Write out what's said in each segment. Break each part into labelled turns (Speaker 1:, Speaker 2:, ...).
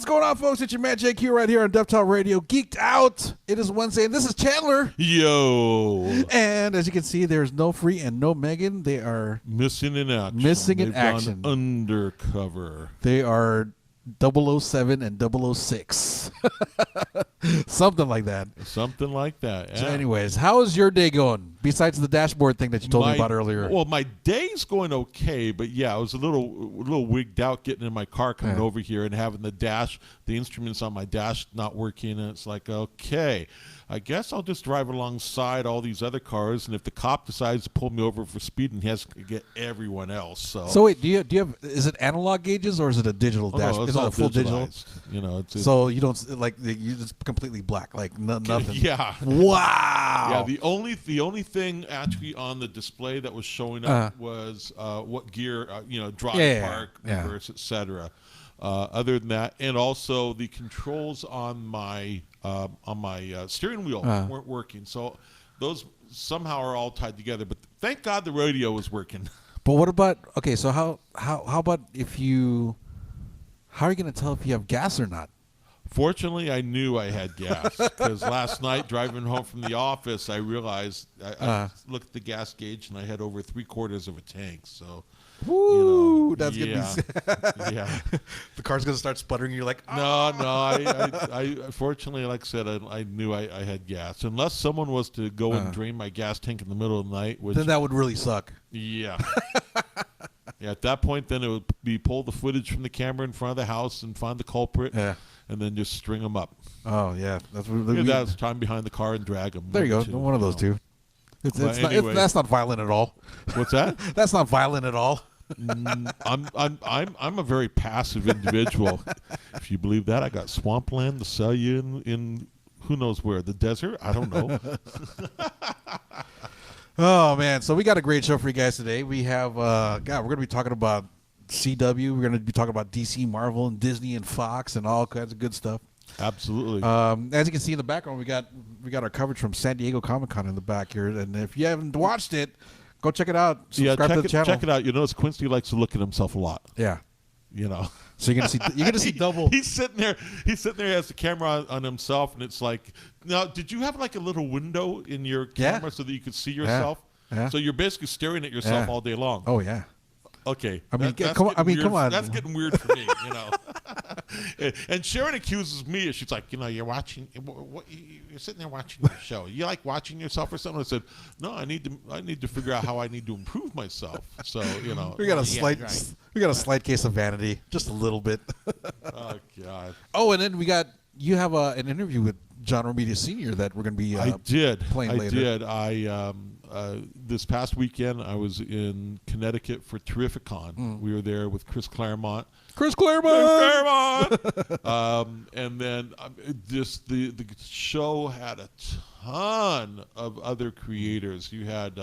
Speaker 1: What's going on, folks? It's your man JQ right here on Deftal Radio, Geeked Out. It is Wednesday, and this is Chandler.
Speaker 2: Yo.
Speaker 1: And as you can see, there's no Free and no Megan. They are
Speaker 2: missing in action.
Speaker 1: They've gone
Speaker 2: undercover.
Speaker 1: They are 007 and 006. Something like that.
Speaker 2: Something like that. Yeah.
Speaker 1: So anyways, how is your day going? Besides the dashboard thing that you told me about earlier.
Speaker 2: Well, my day's going okay, but yeah, I was a little wigged out getting in my car coming over here and having the instruments on my dash not working, and it's like, okay, I guess I'll just drive alongside all these other cars, and if the cop decides to pull me over for speeding, he has to get everyone else. So
Speaker 1: wait, do you have? Is it analog gauges or is it a digital dash?
Speaker 2: No,
Speaker 1: it's all full digital.
Speaker 2: You know,
Speaker 1: so you don't like you just completely black, like nothing.
Speaker 2: Yeah.
Speaker 1: Wow.
Speaker 2: Yeah. The only thing actually on the display that was showing up was what gear, drive, park, reverse, etc. Other than that, and also the controls on my steering wheel weren't working. So those somehow are all tied together. But thank God the radio was working.
Speaker 1: But what about so how about how are you going to tell if you have gas or not?
Speaker 2: Fortunately, I knew I had gas because last night driving home from the office, I realized I looked at the gas gauge and I had over 3/4 of a tank. So,
Speaker 1: woo, that's gonna be
Speaker 2: yeah.
Speaker 1: The car's gonna start sputtering. You're like,
Speaker 2: no. I fortunately, like I said, I knew I had gas. Unless someone was to go and drain my gas tank in the middle of the night,
Speaker 1: then that would really suck.
Speaker 2: Yeah. Yeah, at that point, then it would be pull the footage from the camera in front of the house and find the culprit, and then just string them up.
Speaker 1: Oh yeah,
Speaker 2: that's time behind the car and drag them.
Speaker 1: There you go, one of those two. That's not violent at all.
Speaker 2: What's that?
Speaker 1: That's not violent at all.
Speaker 2: I'm a very passive individual. If you believe that, I got swampland to sell you in who knows where, the desert. I don't know.
Speaker 1: Oh man, so we got a great show for you guys today. We have we're going to be talking about CW. We're going to be talking about DC, Marvel, and Disney and Fox and all kinds of good stuff.
Speaker 2: Absolutely.
Speaker 1: As you can see in the background, we got our coverage from San Diego Comic-Con in the back here, and if you haven't watched it, go check it out. Subscribe to the channel.
Speaker 2: Check it out. You notice Quincy likes to look at himself a lot.
Speaker 1: Yeah.
Speaker 2: You know.
Speaker 1: So you're gonna see double.
Speaker 2: He's sitting there. He has the camera on himself, and it's like, now, did you have like a little window in your camera so that you could see yourself? Yeah. So you're basically staring at yourself all day long.
Speaker 1: Oh yeah.
Speaker 2: Okay.
Speaker 1: I mean, come on.
Speaker 2: That's getting weird for me, you know. And Sharon accuses me. She's like, you're watching. You're sitting there watching your show. You like watching yourself or something? I said, no, I need to figure out how I need to improve myself. So
Speaker 1: we got a slight case of vanity, just a little bit.
Speaker 2: Oh God.
Speaker 1: Oh, and then you have an interview with John Romita Sr. that we're going to be playing later.
Speaker 2: I did. This past weekend, I was in Connecticut for Terrificon. We were there with Chris Claremont. And then the show had a ton of other creators. You had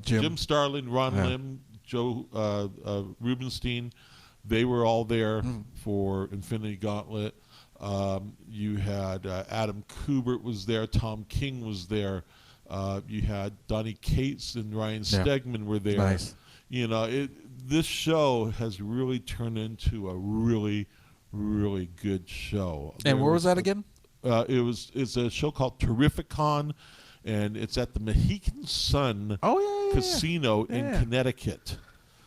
Speaker 2: Jim Starlin, Ron Lim, Joe Rubenstein. They were all there for Infinity Gauntlet. You had Adam Kubert was there. Tom King was there. You had Donnie Cates and Ryan Stegman were there.
Speaker 1: Nice.
Speaker 2: This show has really turned into a really, really good show.
Speaker 1: And where was that again?
Speaker 2: It's a show called Terrificon, and it's at the Mohegan Sun Casino in Connecticut.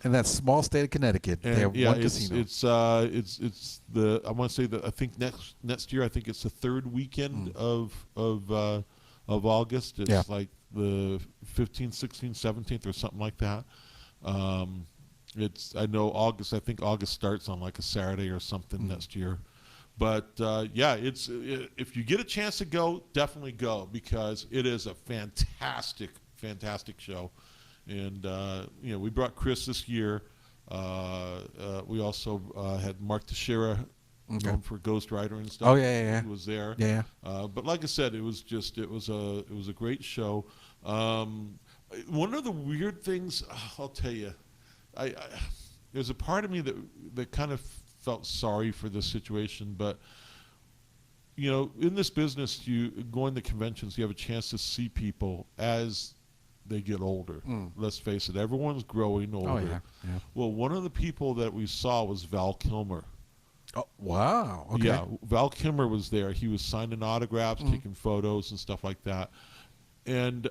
Speaker 1: In that small state of Connecticut, they have one casino.
Speaker 2: It's the I want to say that I think next year I think it's the third weekend of August. It's like the 15th, 16th, 17th or something like that. I know August. I think August starts on like a Saturday or something next year. But if you get a chance to go, definitely go because it is a fantastic show. And we brought Chris this year. We also had Mark Teixeira, known for Ghost Rider and stuff.
Speaker 1: Oh yeah.
Speaker 2: He was there.
Speaker 1: Yeah.
Speaker 2: But like I said, it was a great show. One of the weird things I'll tell you, there's a part of me that kind of felt sorry for this situation, but in this business, you going to conventions, you have a chance to see people as they get older.
Speaker 1: Mm.
Speaker 2: Let's face it, everyone's growing older.
Speaker 1: Oh yeah. Yeah.
Speaker 2: Well, one of the people that we saw was Val Kilmer.
Speaker 1: Oh wow. Okay.
Speaker 2: Yeah, Val Kilmer was there. He was signing autographs, taking photos, and stuff like that. And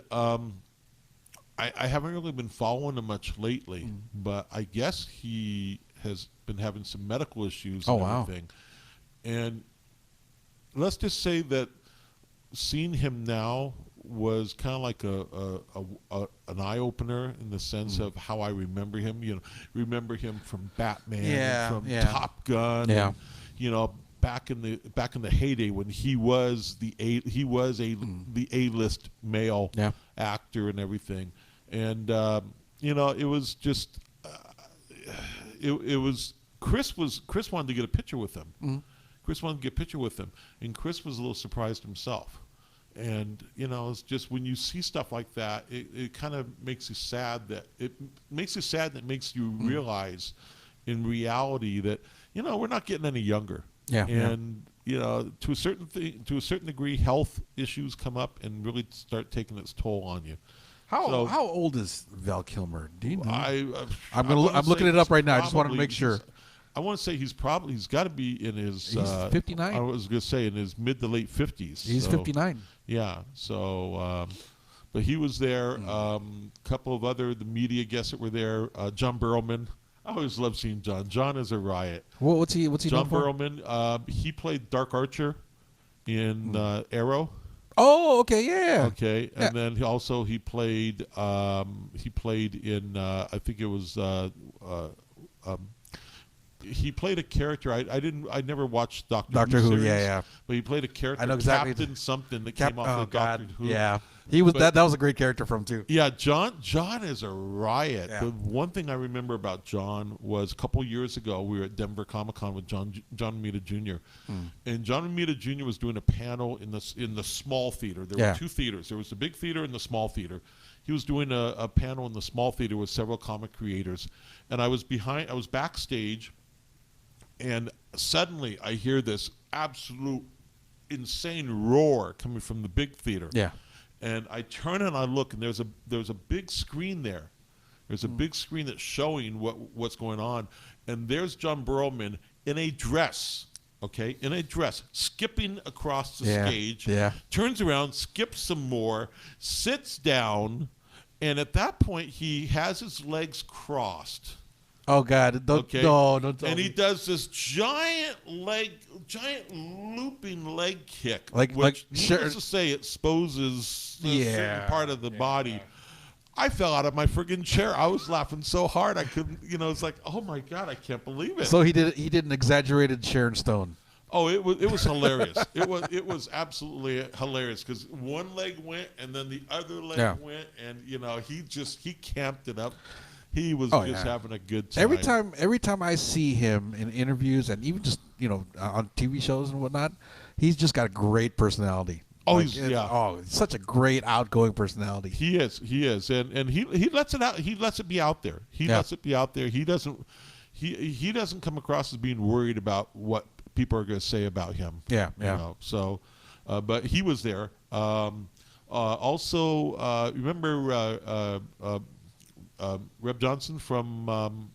Speaker 2: I haven't really been following him much lately, but I guess he has been having some medical issues and everything. And let's just say that seeing him now was kind of like an eye opener in the sense of how I remember him. You know, remember him from Batman, and from Top Gun.
Speaker 1: Yeah.
Speaker 2: And, you know, back in the heyday when he was the A-list male actor and everything. And you know, it was just it was Chris wanted to get a picture with him. Chris wanted to get a picture with him, and Chris was a little surprised himself. And you know, it's just when you see stuff like that, it kind of makes you sad. That it makes you realize, in reality, that you know we're not getting any younger.
Speaker 1: Yeah.
Speaker 2: And you know, to a certain degree, health issues come up and really start taking its toll on you.
Speaker 1: How old is Val Kilmer? Do you know?
Speaker 2: I'm
Speaker 1: looking it up right now. I just wanted to make sure.
Speaker 2: I want to say he's got to be in his.
Speaker 1: He's 59.
Speaker 2: I was going to say in his mid to late 50s.
Speaker 1: He's 59.
Speaker 2: Yeah. So, but he was there. A couple of the media guests that were there. John Burrowman. I always love seeing John. John is a riot.
Speaker 1: What's he
Speaker 2: John
Speaker 1: known for?
Speaker 2: Burrowman. He played Dark Archer in Arrow.
Speaker 1: Oh, okay, yeah.
Speaker 2: Okay, and then he played in I think it was he played a character. I never watched Doctor Who series,
Speaker 1: yeah.
Speaker 2: But he played a character.
Speaker 1: I know exactly.
Speaker 2: Captain something that came off of Doctor Who.
Speaker 1: Yeah, he was that was a great character for him too.
Speaker 2: Yeah, John is a riot.
Speaker 1: Yeah.
Speaker 2: The one thing I remember about John was a couple years ago we were at Denver Comic-Con with John Romita Jr. And John Romita Jr. was doing a panel in the small theater. There were two theaters. There was the big theater and the small theater. He was doing a panel in the small theater with several comic creators, and I was backstage. And suddenly I hear this absolute insane roar coming from the big theater.
Speaker 1: Yeah.
Speaker 2: And I turn and I look, and there's a big screen there. There's a big screen that's showing what's going on. And there's John Burrowman in a dress, skipping across the stage.
Speaker 1: Yeah.
Speaker 2: Turns around, skips some more, sits down, and at that point he has his legs crossed.
Speaker 1: Oh God! Don't tell
Speaker 2: And he
Speaker 1: me.
Speaker 2: does this giant looping leg kick,
Speaker 1: Like
Speaker 2: needless to say, exposes a certain part of the body. I fell out of my friggin' chair. I was laughing so hard I couldn't. You know, it's like, oh my God, I can't believe it.
Speaker 1: So he did an exaggerated Sharon Stone.
Speaker 2: Oh, it was hilarious. It was absolutely hilarious because one leg went and then the other leg went, and you know he camped it up. He was having a good time.
Speaker 1: Every time I see him in interviews and even just on TV shows and whatnot, he's just got a great personality.
Speaker 2: Oh,
Speaker 1: such a great outgoing personality.
Speaker 2: He is, and he lets it out. He lets it be out there. He lets it be out there. He doesn't come across as being worried about what people are going to say about him.
Speaker 1: Yeah.
Speaker 2: You know? So, but he was there. Also, remember. Reb Johnson from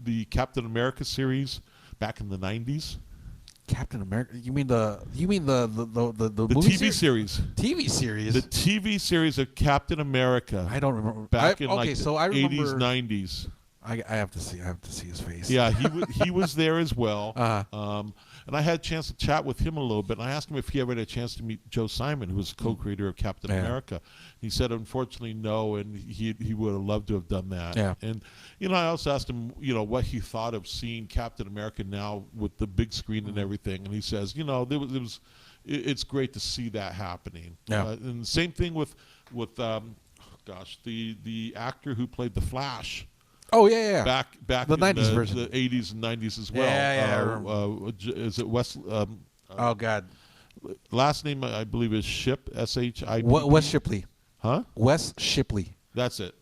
Speaker 2: the Captain America series back in the 90s.
Speaker 1: Captain America? You mean the movie
Speaker 2: TV series?
Speaker 1: TV series.
Speaker 2: The TV series of Captain America.
Speaker 1: I don't remember.
Speaker 2: Back in
Speaker 1: I
Speaker 2: 80s, 90s.
Speaker 1: I have to see his face.
Speaker 2: Yeah, he was there as well. And I had a chance to chat with him a little bit. And I asked him if he ever had a chance to meet Joe Simon, who was the co-creator of Captain America. He said, unfortunately, no, and he would have loved to have done that.
Speaker 1: Yeah.
Speaker 2: And I also asked him, what he thought of seeing Captain America now with the big screen and everything. And he says, it's great to see that happening.
Speaker 1: Yeah.
Speaker 2: And the same thing with the actor who played the Flash.
Speaker 1: Oh yeah.
Speaker 2: Back
Speaker 1: the
Speaker 2: in
Speaker 1: 90s version,
Speaker 2: the 80s and 90s as well. Is it Wes?
Speaker 1: Oh God.
Speaker 2: Last name I believe is Ship. SHIP.
Speaker 1: Wes Shipley.
Speaker 2: Huh?
Speaker 1: Wes Shipley.
Speaker 2: That's it.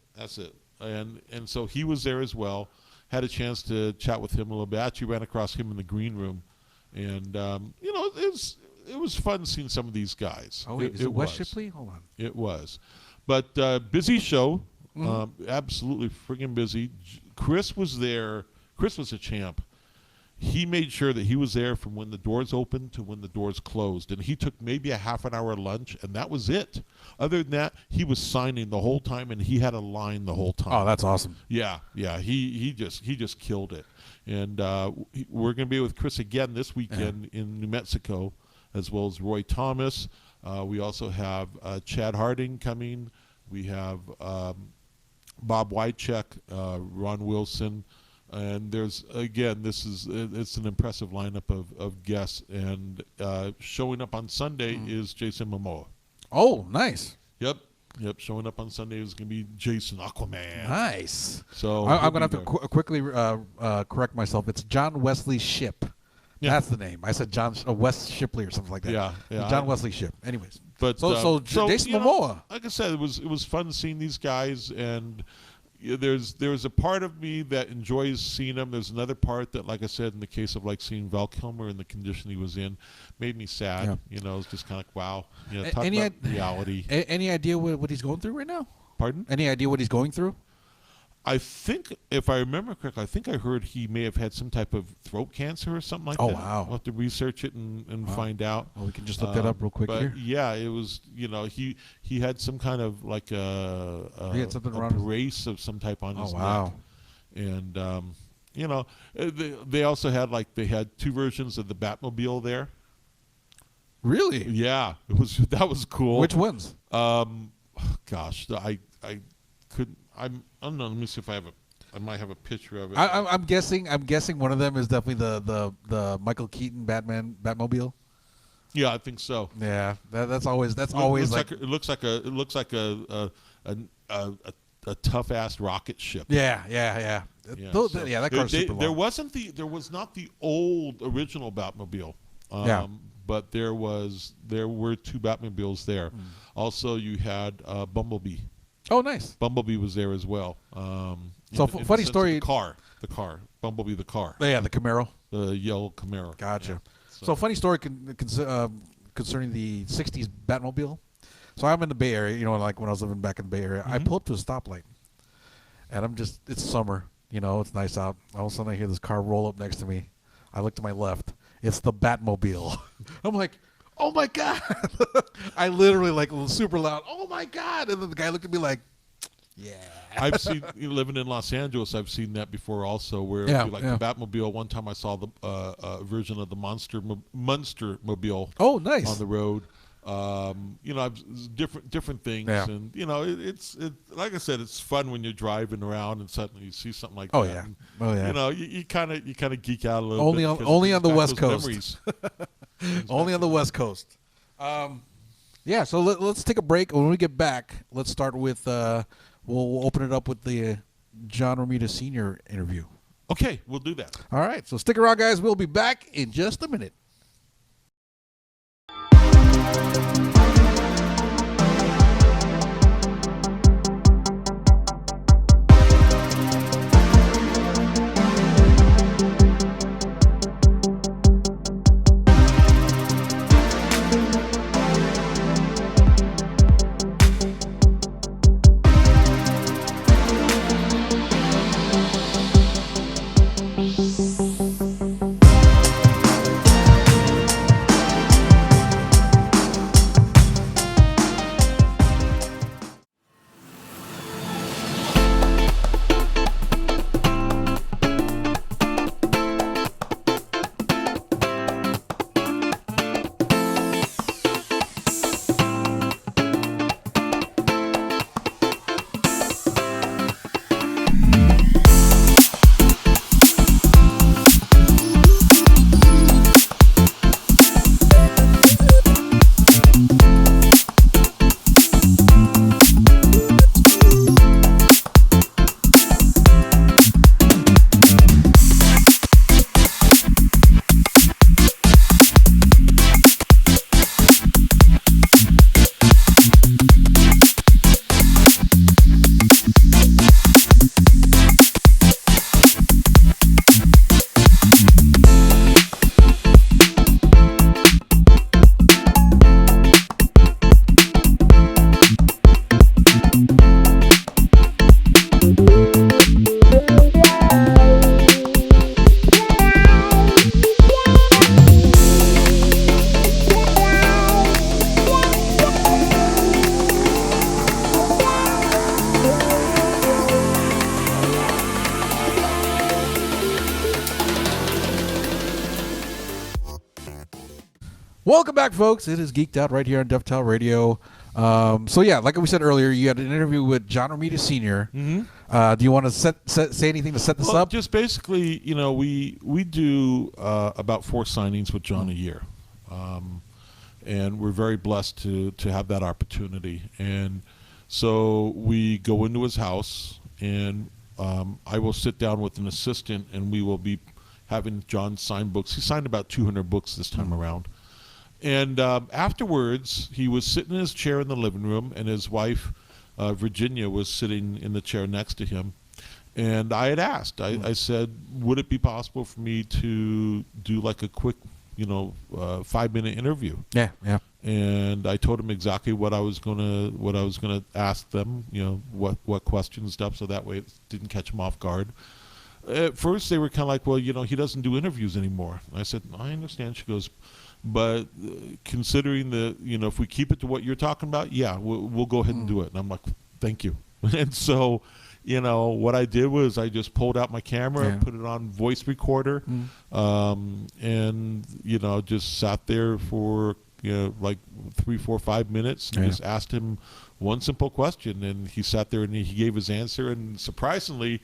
Speaker 2: And so he was there as well. Had a chance to chat with him a little bit. Actually ran across him in the green room, and it was fun seeing some of these guys.
Speaker 1: Oh wait, is it Wes Shipley? Hold on.
Speaker 2: It was. But busy show, absolutely friggin' busy. Chris was there. Chris was a champ. He made sure that he was there from when the doors opened to when the doors closed, and he took maybe a half an hour lunch, and that was it. Other than that, he was signing the whole time, and he had a line the whole time.
Speaker 1: Oh, that's awesome.
Speaker 2: Yeah. He just killed it, and we're going to be with Chris again this weekend in New Mexico, as well as Roy Thomas. We also have Chad Harding coming. We have Bob Wycheck, Ron Wilson. And there's, again, it's an impressive lineup of guests. And showing up on Sunday is Jason Momoa.
Speaker 1: Oh, nice.
Speaker 2: Yep. Showing up on Sunday is going to be Jason Aquaman.
Speaker 1: Nice.
Speaker 2: So
Speaker 1: I'm going to have to quickly correct myself. It's John Wesley Shipp.
Speaker 2: Yeah.
Speaker 1: That's the name. I said John West Shipley or something like that.
Speaker 2: Yeah.
Speaker 1: John Wesley Shipp. Anyways.
Speaker 2: But
Speaker 1: so Jason Momoa.
Speaker 2: Like I said, it was fun seeing these guys, and there's a part of me that enjoys seeing them. There's another part that, like I said, in the case of like seeing Val Kilmer in the condition he was in, made me sad.
Speaker 1: Yeah.
Speaker 2: It's just kind of like, wow. Talk about reality.
Speaker 1: Any idea what he's going through right now?
Speaker 2: Pardon?
Speaker 1: Any idea what he's going through?
Speaker 2: I think, if I remember correctly, I heard he may have had some type of throat cancer or something like that.
Speaker 1: Oh, wow.
Speaker 2: We'll have to research it and find out.
Speaker 1: Well, we can just look that up real quick here.
Speaker 2: Yeah, it was, he had some kind of like a brace of some type on his neck. And, they also had they had two versions of the Batmobile there.
Speaker 1: Really?
Speaker 2: Yeah, that was cool.
Speaker 1: Which ones?
Speaker 2: Gosh, I couldn't. I don't know. Let me see if I might have a picture of it.
Speaker 1: I'm guessing one of them is definitely the Michael Keaton Batmobile.
Speaker 2: Yeah, I think so.
Speaker 1: Yeah, that's always
Speaker 2: it looks like a tough ass rocket ship.
Speaker 1: Yeah. That car's super long.
Speaker 2: There was not the old original Batmobile. But there were two Batmobiles there. Also, you had Bumblebee.
Speaker 1: Oh, nice.
Speaker 2: Bumblebee was there as well.
Speaker 1: Funny story.
Speaker 2: The car. Bumblebee the car.
Speaker 1: Yeah, the Camaro.
Speaker 2: The yellow Camaro.
Speaker 1: Gotcha. Yeah. So funny story concerning the 60s Batmobile. So I'm in the Bay Area, like when I was living back in the Bay Area. I pull up to a stoplight, and it's summer. It's nice out. All of a sudden I hear this car roll up next to me. I look to my left. It's the Batmobile. I'm like, oh my God. I literally super loud, oh my God. And then the guy looked at me like, yeah.
Speaker 2: I've seen, living in Los Angeles, I've seen that before also, where the Batmobile. One time I saw the version of the Monster Mobile.
Speaker 1: Oh, nice.
Speaker 2: On the road. Different things, and it's like I said, it's fun when you're driving around and suddenly you see something like that.
Speaker 1: Yeah.
Speaker 2: And, you kind of geek out a little
Speaker 1: only
Speaker 2: bit.
Speaker 1: Only on the West Coast. Only on the West Coast. Yeah. So let's take a break. When we get back, let's start with we'll open it up with the John Romita Sr. interview.
Speaker 2: Okay, we'll do that.
Speaker 1: All right. So stick around, guys. We'll be back in just a minute. Welcome back, folks. It is Geeked Out right here on Deftal Radio. So yeah, like we said earlier, you had an interview with John Romita Sr. Do you want to say anything to set this up?
Speaker 2: Just basically, we do about 4 signings with John a year, and we're very blessed to have that opportunity. And so we go into his house, and I will sit down with an assistant, and we will be having John sign books. He signed about 200 books this time around. And afterwards, he was sitting in his chair in the living room, and his wife, Virginia, was sitting in the chair next to him. And I had asked, I said, would it be possible for me to do like a quick, 5-minute interview?
Speaker 1: Yeah.
Speaker 2: And I told him exactly what I was gonna ask them, what questions and stuff, so that way it didn't catch them off guard. At first, they were kind of like, well, he doesn't do interviews anymore. I said, I understand. She goes, but considering if we keep it to what you're talking about, yeah, we'll go ahead and do it. And I'm like, thank you. And so, what I did was I just pulled out my camera, put it on voice recorder, and, just sat there for, like 3, 4, 5 minutes and just asked him one simple question. And he sat there and he gave his answer. And surprisingly,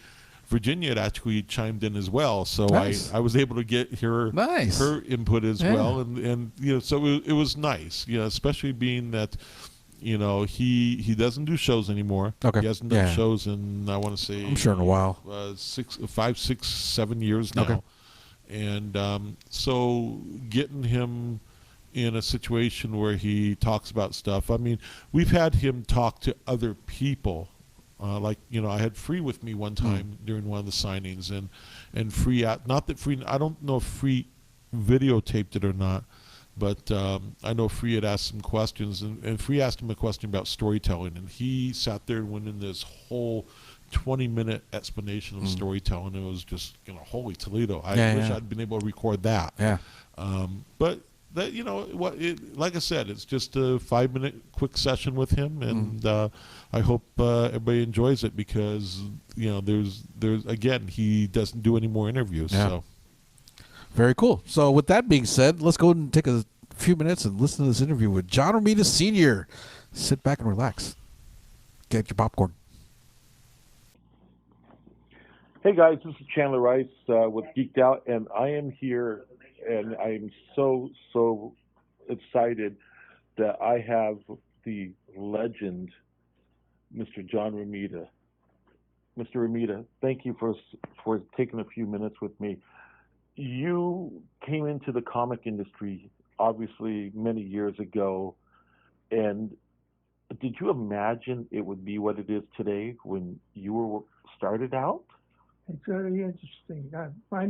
Speaker 2: Virginia had actually chimed in as well, so nice. I was able to get her input as well, and so it was nice, especially being that he doesn't do shows anymore.
Speaker 1: Okay.
Speaker 2: He hasn't done shows in, I want to say,
Speaker 1: I'm sure in a while,
Speaker 2: 5, 6, 7 years now.
Speaker 1: Okay.
Speaker 2: And so getting him in a situation where he talks about stuff. I mean, we've had him talk to other people. I had Free with me one time during one of the signings, and Free, not that Free, I don't know if Free videotaped it or not, but I know Free had asked some questions, and Free asked him a question about storytelling, and he sat there and went in this whole 20-minute explanation of storytelling. It was just, holy Toledo. I wish I'd been able to record that.
Speaker 1: Yeah.
Speaker 2: But that, like I said, it's just a 5-minute quick session with him, and I hope everybody enjoys it because there's again, he doesn't do any more interviews.
Speaker 1: Yeah.
Speaker 2: So
Speaker 1: very cool. So with that being said, let's go and take a few minutes and listen to this interview with John Romita Sr. Sit back and relax. Get your popcorn.
Speaker 3: Hey guys, this is Chandler Rice with Geeked Out, and I am here, and I am so excited that I have the legend, Mr. John Romita. Mr. Romita, thank you for taking a few minutes with me. You came into the comic industry obviously many years ago, and did you imagine it would be what it is today when you were started out?
Speaker 4: It's very interesting. My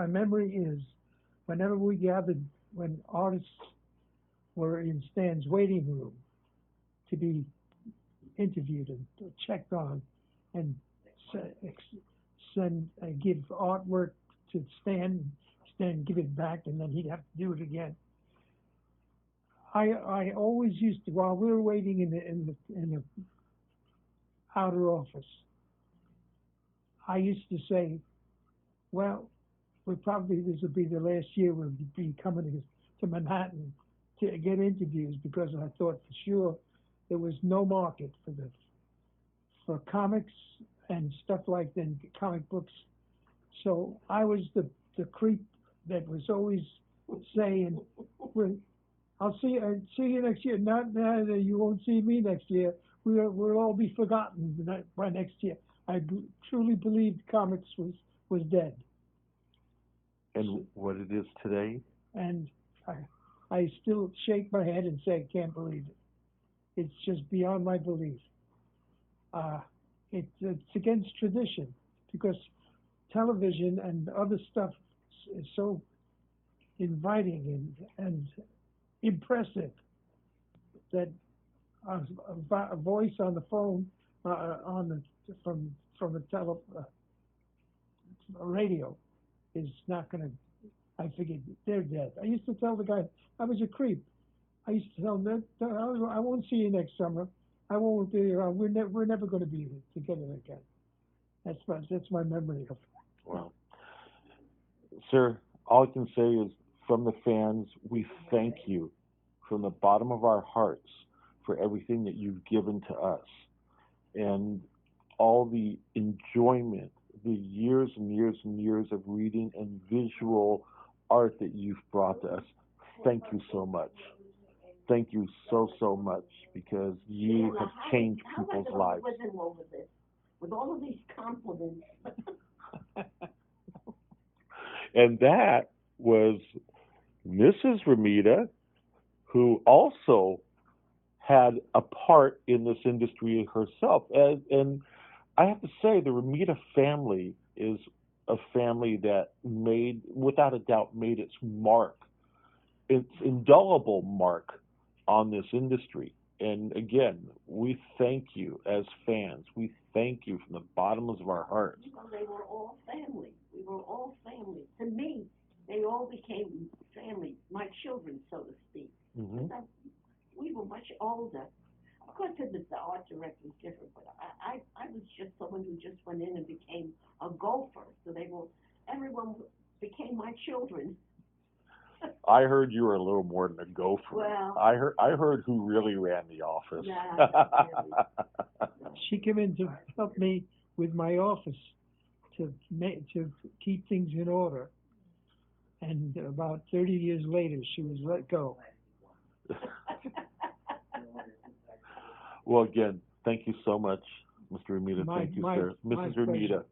Speaker 4: memory is whenever we gathered, when artists were in Stan's waiting room to be interviewed and checked on, and give artwork to Stan give it back, and then he'd have to do it again. I always used to, while we were waiting in the outer office, I used to say, well, this will be the last year we'll be coming to Manhattan to get interviews, because I thought for sure there was no market for comics and stuff like that, comic books. So I was the creep that was always saying, I'll see you next year. Not that you won't see me next year. We'll all be forgotten by next year. I truly believed comics was dead.
Speaker 3: And what it is today?
Speaker 4: And I still shake my head and say, I can't believe it. It's just beyond my belief. It's against tradition, because television and other stuff is so inviting and impressive that a voice on the phone from a radio is not going to. I figured they're dead. I used to tell the guy I was a creep. I used to tell them that I won't see you next summer. I won't be. We're never going to be together again. That's my memory of it.
Speaker 3: Wow, sir. All I can say is from the fans, we thank you from the bottom of our hearts for everything that you've given to us and all the enjoyment, the years and years and years of reading and visual art that you've brought to us. Thank you so much. Thank you so, so much, because you have changed people's lives.
Speaker 5: With all of these compliments.
Speaker 3: And that was Mrs. Ramita, who also had a part in this industry herself. And I have to say, the Ramita family is a family that without a doubt, made its mark, its indelible mark on this industry. And again, we thank you as fans. We thank you from the bottoms of our hearts.
Speaker 5: Well, they were all family. We were all family. To me, they all became family, my children, so to speak.
Speaker 3: Mm-hmm.
Speaker 5: We were much older. Of course, the art director was different, but I was just someone who just went in and became a gopher. So everyone became my children.
Speaker 3: I heard you were a little more than a gopher.
Speaker 5: Well,
Speaker 3: I heard who really ran the office.
Speaker 5: Yeah, really.
Speaker 4: She came in to help me with my office to keep things in order. And about 30 years later, she was let go.
Speaker 3: Well, again, thank you so much, Mr. Ramita. Thank you, sir.
Speaker 4: My
Speaker 3: Mrs. Ramita,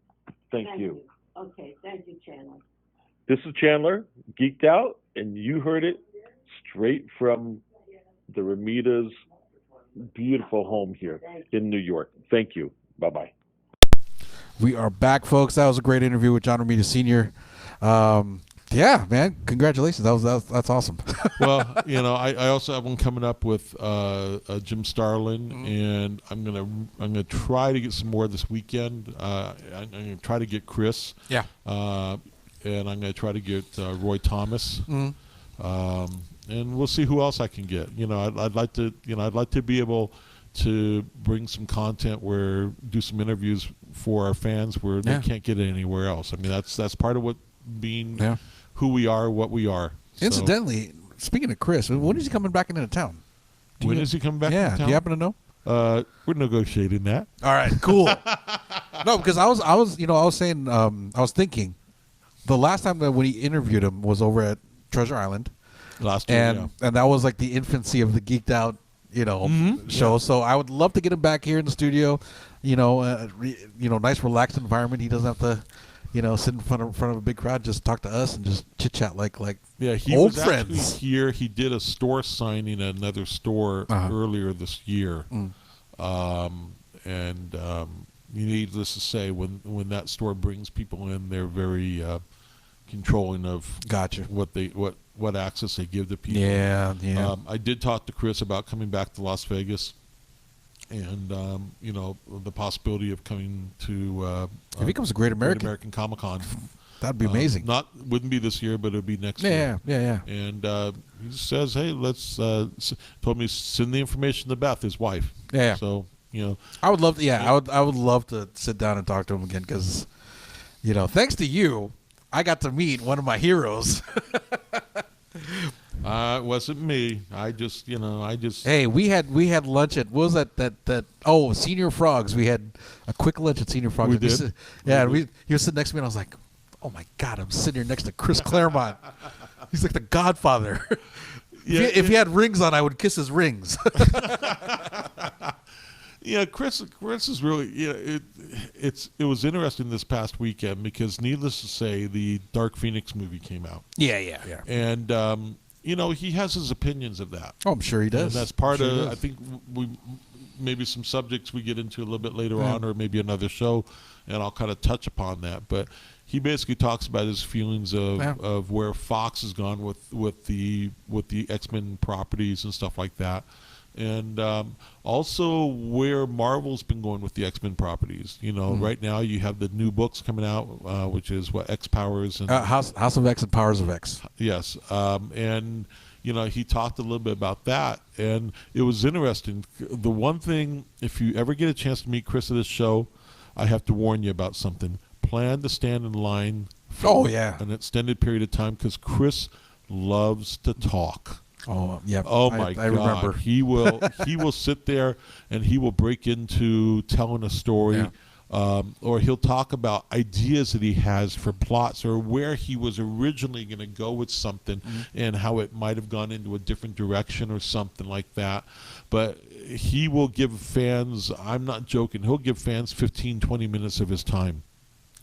Speaker 3: thank you.
Speaker 5: Okay, thank you, Chandler.
Speaker 3: This is Chandler, Geeked Out, and you heard it straight from the Ramita's beautiful home here in New York. Thank you. Bye-bye.
Speaker 1: We are back, folks. That was a great interview with John Ramita Sr. Yeah, man, congratulations. That's awesome.
Speaker 2: Well, I also have one coming up with Jim Starlin, and I'm gonna try to get some more this weekend. I'm gonna try to get Chris.
Speaker 1: Yeah.
Speaker 2: And I'm gonna try to get Roy Thomas. And we'll see who else I can get. I'd like to be able to bring some content do some interviews for our fans where they can't get it anywhere else. I mean, that's part of what being who we are, what we are.
Speaker 1: Incidentally, speaking of Chris, when is he coming back into town?
Speaker 2: When is he coming back into town?
Speaker 1: Do you happen to know?
Speaker 2: We're negotiating that.
Speaker 1: All right, cool. No, because I was thinking the last time that when he interviewed him was over at Treasure Island.
Speaker 2: Last year,
Speaker 1: and that was like the infancy of the Geeked Out, show. Yeah. So I would love to get him back here in the studio. Nice relaxed environment. He doesn't have to, sit in front of a big crowd. Just talk to us and just chit chat like
Speaker 2: he
Speaker 1: old
Speaker 2: was
Speaker 1: friends.
Speaker 2: Here, he did a store signing at another store earlier this year, needless to say, when that store brings people in, they're very controlling of what access they give to people.
Speaker 1: Yeah.
Speaker 2: I did talk to Chris about coming back to Las Vegas, and the possibility of coming to
Speaker 1: if he comes to Great American
Speaker 2: Comic-Con.
Speaker 1: That'd be amazing.
Speaker 2: Wouldn't be this year, but it'd be next year.
Speaker 1: Yeah.
Speaker 2: And he says, "Hey, let's." Told me send the information to Beth, his wife.
Speaker 1: Yeah.
Speaker 2: So
Speaker 1: I would love to. Yeah, I would love to sit down and talk to him again because, thanks to you, I got to meet one of my heroes.
Speaker 2: It wasn't me. I just.
Speaker 1: Hey, we had lunch at, what was that? Oh, Senior Frogs. We had a quick lunch at Senior Frogs.
Speaker 2: We did?
Speaker 1: He was sitting next to me, and I was like, oh my God, I'm sitting here next to Chris Claremont. He's like the Godfather. If he had rings on, I would kiss his rings.
Speaker 2: Yeah, Chris is really. It was interesting this past weekend because, needless to say, the Dark Phoenix movie came out.
Speaker 1: Yeah.
Speaker 2: And he has his opinions of that.
Speaker 1: Oh, I'm sure he does.
Speaker 2: And that's part of. I think maybe some subjects we get into a little bit later on, or maybe another show, and I'll kind of touch upon that. But he basically talks about his feelings of where Fox has gone with the X-Men properties and stuff like that. And also where Marvel's been going with the X-Men properties. Right now you have the new books coming out, which is X Powers and
Speaker 1: House of X and Powers of X.
Speaker 2: Yes, and he talked a little bit about that, and it was interesting. The one thing, if you ever get a chance to meet Chris at this show, I have to warn you about something. Plan to stand in line for an extended period of time because Chris loves to talk.
Speaker 1: Oh, yeah.
Speaker 2: Oh my God!
Speaker 1: I remember.
Speaker 2: He will sit there and he will break into telling a story, or he'll talk about ideas that he has for plots or where he was originally going to go with something and how it might have gone into a different direction or something like that. But he will give fans, I'm not joking, he'll give fans 15, 20 minutes of his time.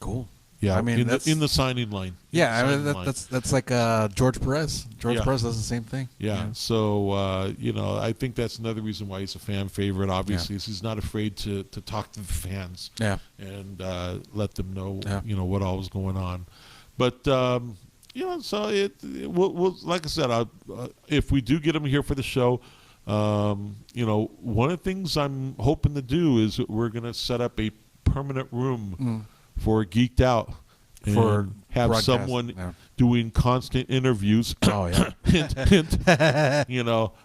Speaker 1: Cool.
Speaker 2: Yeah,
Speaker 1: I mean,
Speaker 2: in the signing line.
Speaker 1: Yeah, I mean, that's like George Perez. George Perez does the same thing.
Speaker 2: Yeah. So I think that's another reason why he's a fan favorite. Obviously, is he's not afraid to talk to the fans.
Speaker 1: Yeah.
Speaker 2: And let them know what all was going on. But so we'll like I said, if we do get him here for the show, one of the things I'm hoping to do is we're going to set up a permanent room for Geeked Out and
Speaker 1: for
Speaker 2: have
Speaker 1: broadcast,
Speaker 2: someone doing constant interviews.
Speaker 1: Oh yeah,
Speaker 2: hint.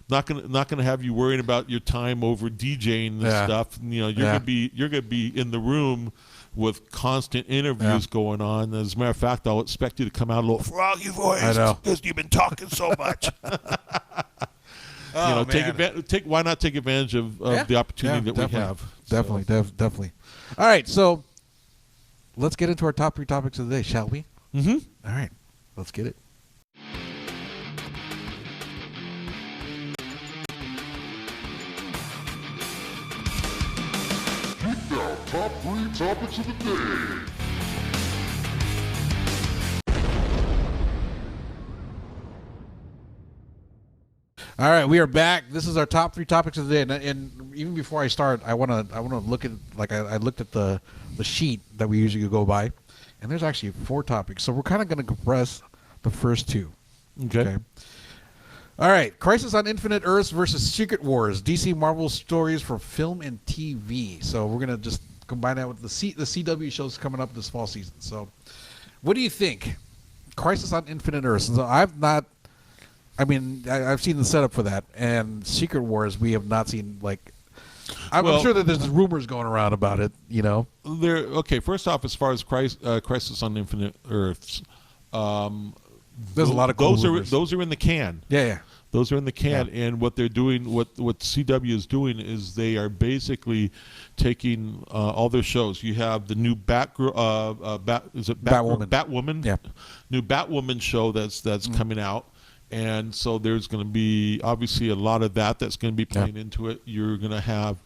Speaker 2: Not gonna have you worrying about your time over DJing and stuff. You're gonna be in the room with constant interviews going on. As a matter of fact, I'll expect you to come out a little froggy voice because you've been talking so much. Why not take advantage of the opportunity that we have?
Speaker 1: Definitely. All right, so let's get into our top 3 topics of the day, shall we?
Speaker 2: Mm-hmm.
Speaker 1: All right, let's get it.
Speaker 6: Top 3 topics of the day.
Speaker 1: All right, we are back. This is our top 3 topics of the day, and even before I start, I want to look at I looked at the sheet that we usually go by, and there's actually 4 topics. So we're kind of going to compress the first 2. Okay. All right, Crisis on Infinite Earths versus Secret Wars, DC Marvel stories for film and TV. So we're going to just combine that with the CW shows coming up this fall season. So what do you think? Crisis on Infinite Earths. So I've seen the setup for that, and Secret Wars we have not seen. I'm sure that there's rumors going around about it.
Speaker 2: First off, as far as Crisis on Infinite Earths,
Speaker 1: there's a lot of cool rumors.
Speaker 2: Those are in the can.
Speaker 1: Yeah.
Speaker 2: Those are in the can, and what they're doing, what CW is doing, is they are basically taking all their shows. You have the new Batwoman? Batwoman?
Speaker 1: Yeah.
Speaker 2: New Batwoman show that's coming out. And so there's going to be obviously a lot of that's going to be playing into it. You're going to have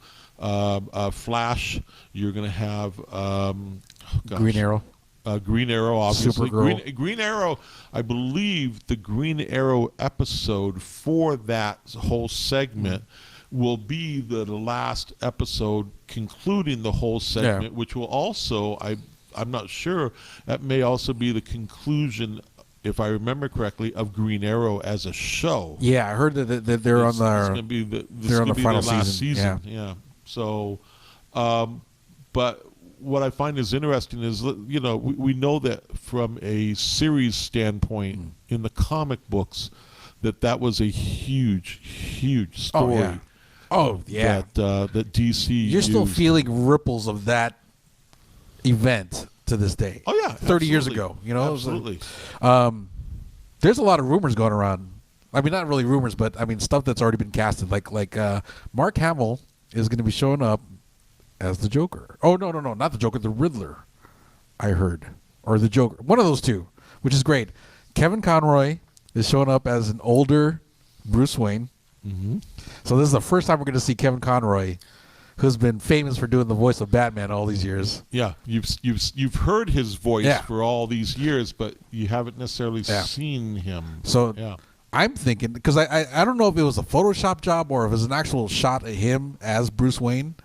Speaker 2: Flash. You're going to have
Speaker 1: Green Arrow.
Speaker 2: Green Arrow, obviously.
Speaker 1: Supergirl.
Speaker 2: Green Arrow, I believe the Green Arrow episode for that whole segment will be the last episode concluding the whole segment, which will also, I'm not sure, that may also be the conclusion, if I remember correctly, of Green Arrow as a show.
Speaker 1: Yeah, I heard that they're on the final season.
Speaker 2: Yeah. So, but what I find is interesting is, we know that from a series standpoint in the comic books, that was a huge story. That DC
Speaker 1: You're still feeling ripples of that event to this day.
Speaker 2: Oh yeah,
Speaker 1: 30 years ago.
Speaker 2: Absolutely.
Speaker 1: There's a lot of rumors going around. I mean, not really rumors, but I mean stuff that's already been casted. Like Mark Hamill is going to be showing up as the Joker. Oh no, not the Joker, the Riddler. I heard, or the Joker, one of those two, which is great. Kevin Conroy is showing up as an older Bruce Wayne.
Speaker 2: Mm-hmm.
Speaker 1: So this is the first time we're going to see Kevin Conroy, who's been famous for doing the voice of Batman all these years.
Speaker 2: Yeah, you've heard his voice for all these years, but you haven't necessarily seen him.
Speaker 1: So I'm thinking, because I don't know if it was a Photoshop job or if it was an actual shot of him as Bruce Wayne,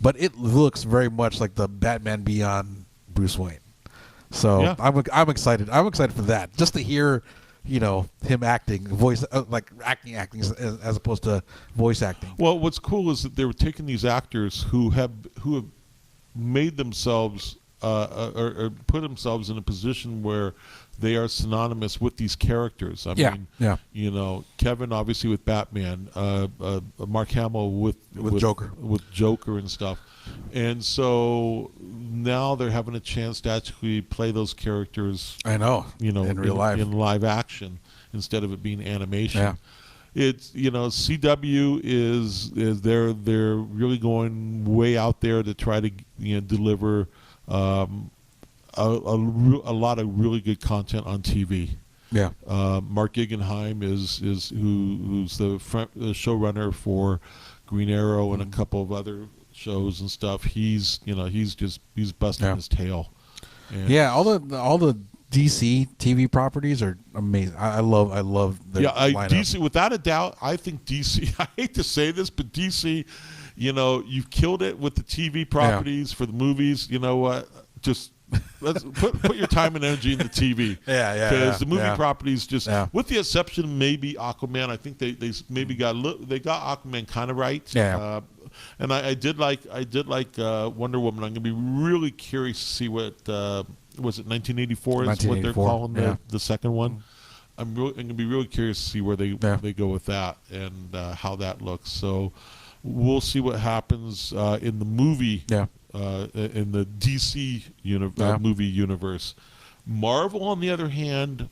Speaker 1: but it looks very much like the Batman Beyond Bruce Wayne. So I'm excited. I'm excited for that, just to hear, him acting, voice acting as opposed to voice acting.
Speaker 2: Well, what's cool is that they were taking these actors who have made themselves or put themselves in a position where they are synonymous with these characters. I mean, Kevin obviously with Batman, Mark Hamill with Joker and stuff. And so now they're having a chance to actually play those characters.
Speaker 1: I know, in real life,
Speaker 2: in live action. instead of it being animation.
Speaker 1: Yeah.
Speaker 2: It's CW is they're really going way out there to try to deliver a lot of really good content on TV.
Speaker 1: Yeah.
Speaker 2: Mark Guggenheim is who's the showrunner for Green Arrow and a couple of other shows and stuff. He's busting his tail. And
Speaker 1: all the DC TV properties are amazing. I love their lineup.
Speaker 2: DC, without a doubt. I think DC. I hate to say this, but DC, you've killed it with the TV properties for the movies. You know what? Just let's put your time and energy in the TV. Because the movie properties just, with the exception of maybe Aquaman, I think they maybe got Aquaman kind of right.
Speaker 1: Yeah.
Speaker 2: And I did like Wonder Woman. I'm gonna be really curious to see what was it 1984 is what they're calling the second one. I'm gonna be really curious to see where they go with that and how that looks. So we'll see what happens in the movie. In the DC movie universe. Marvel, on the other hand.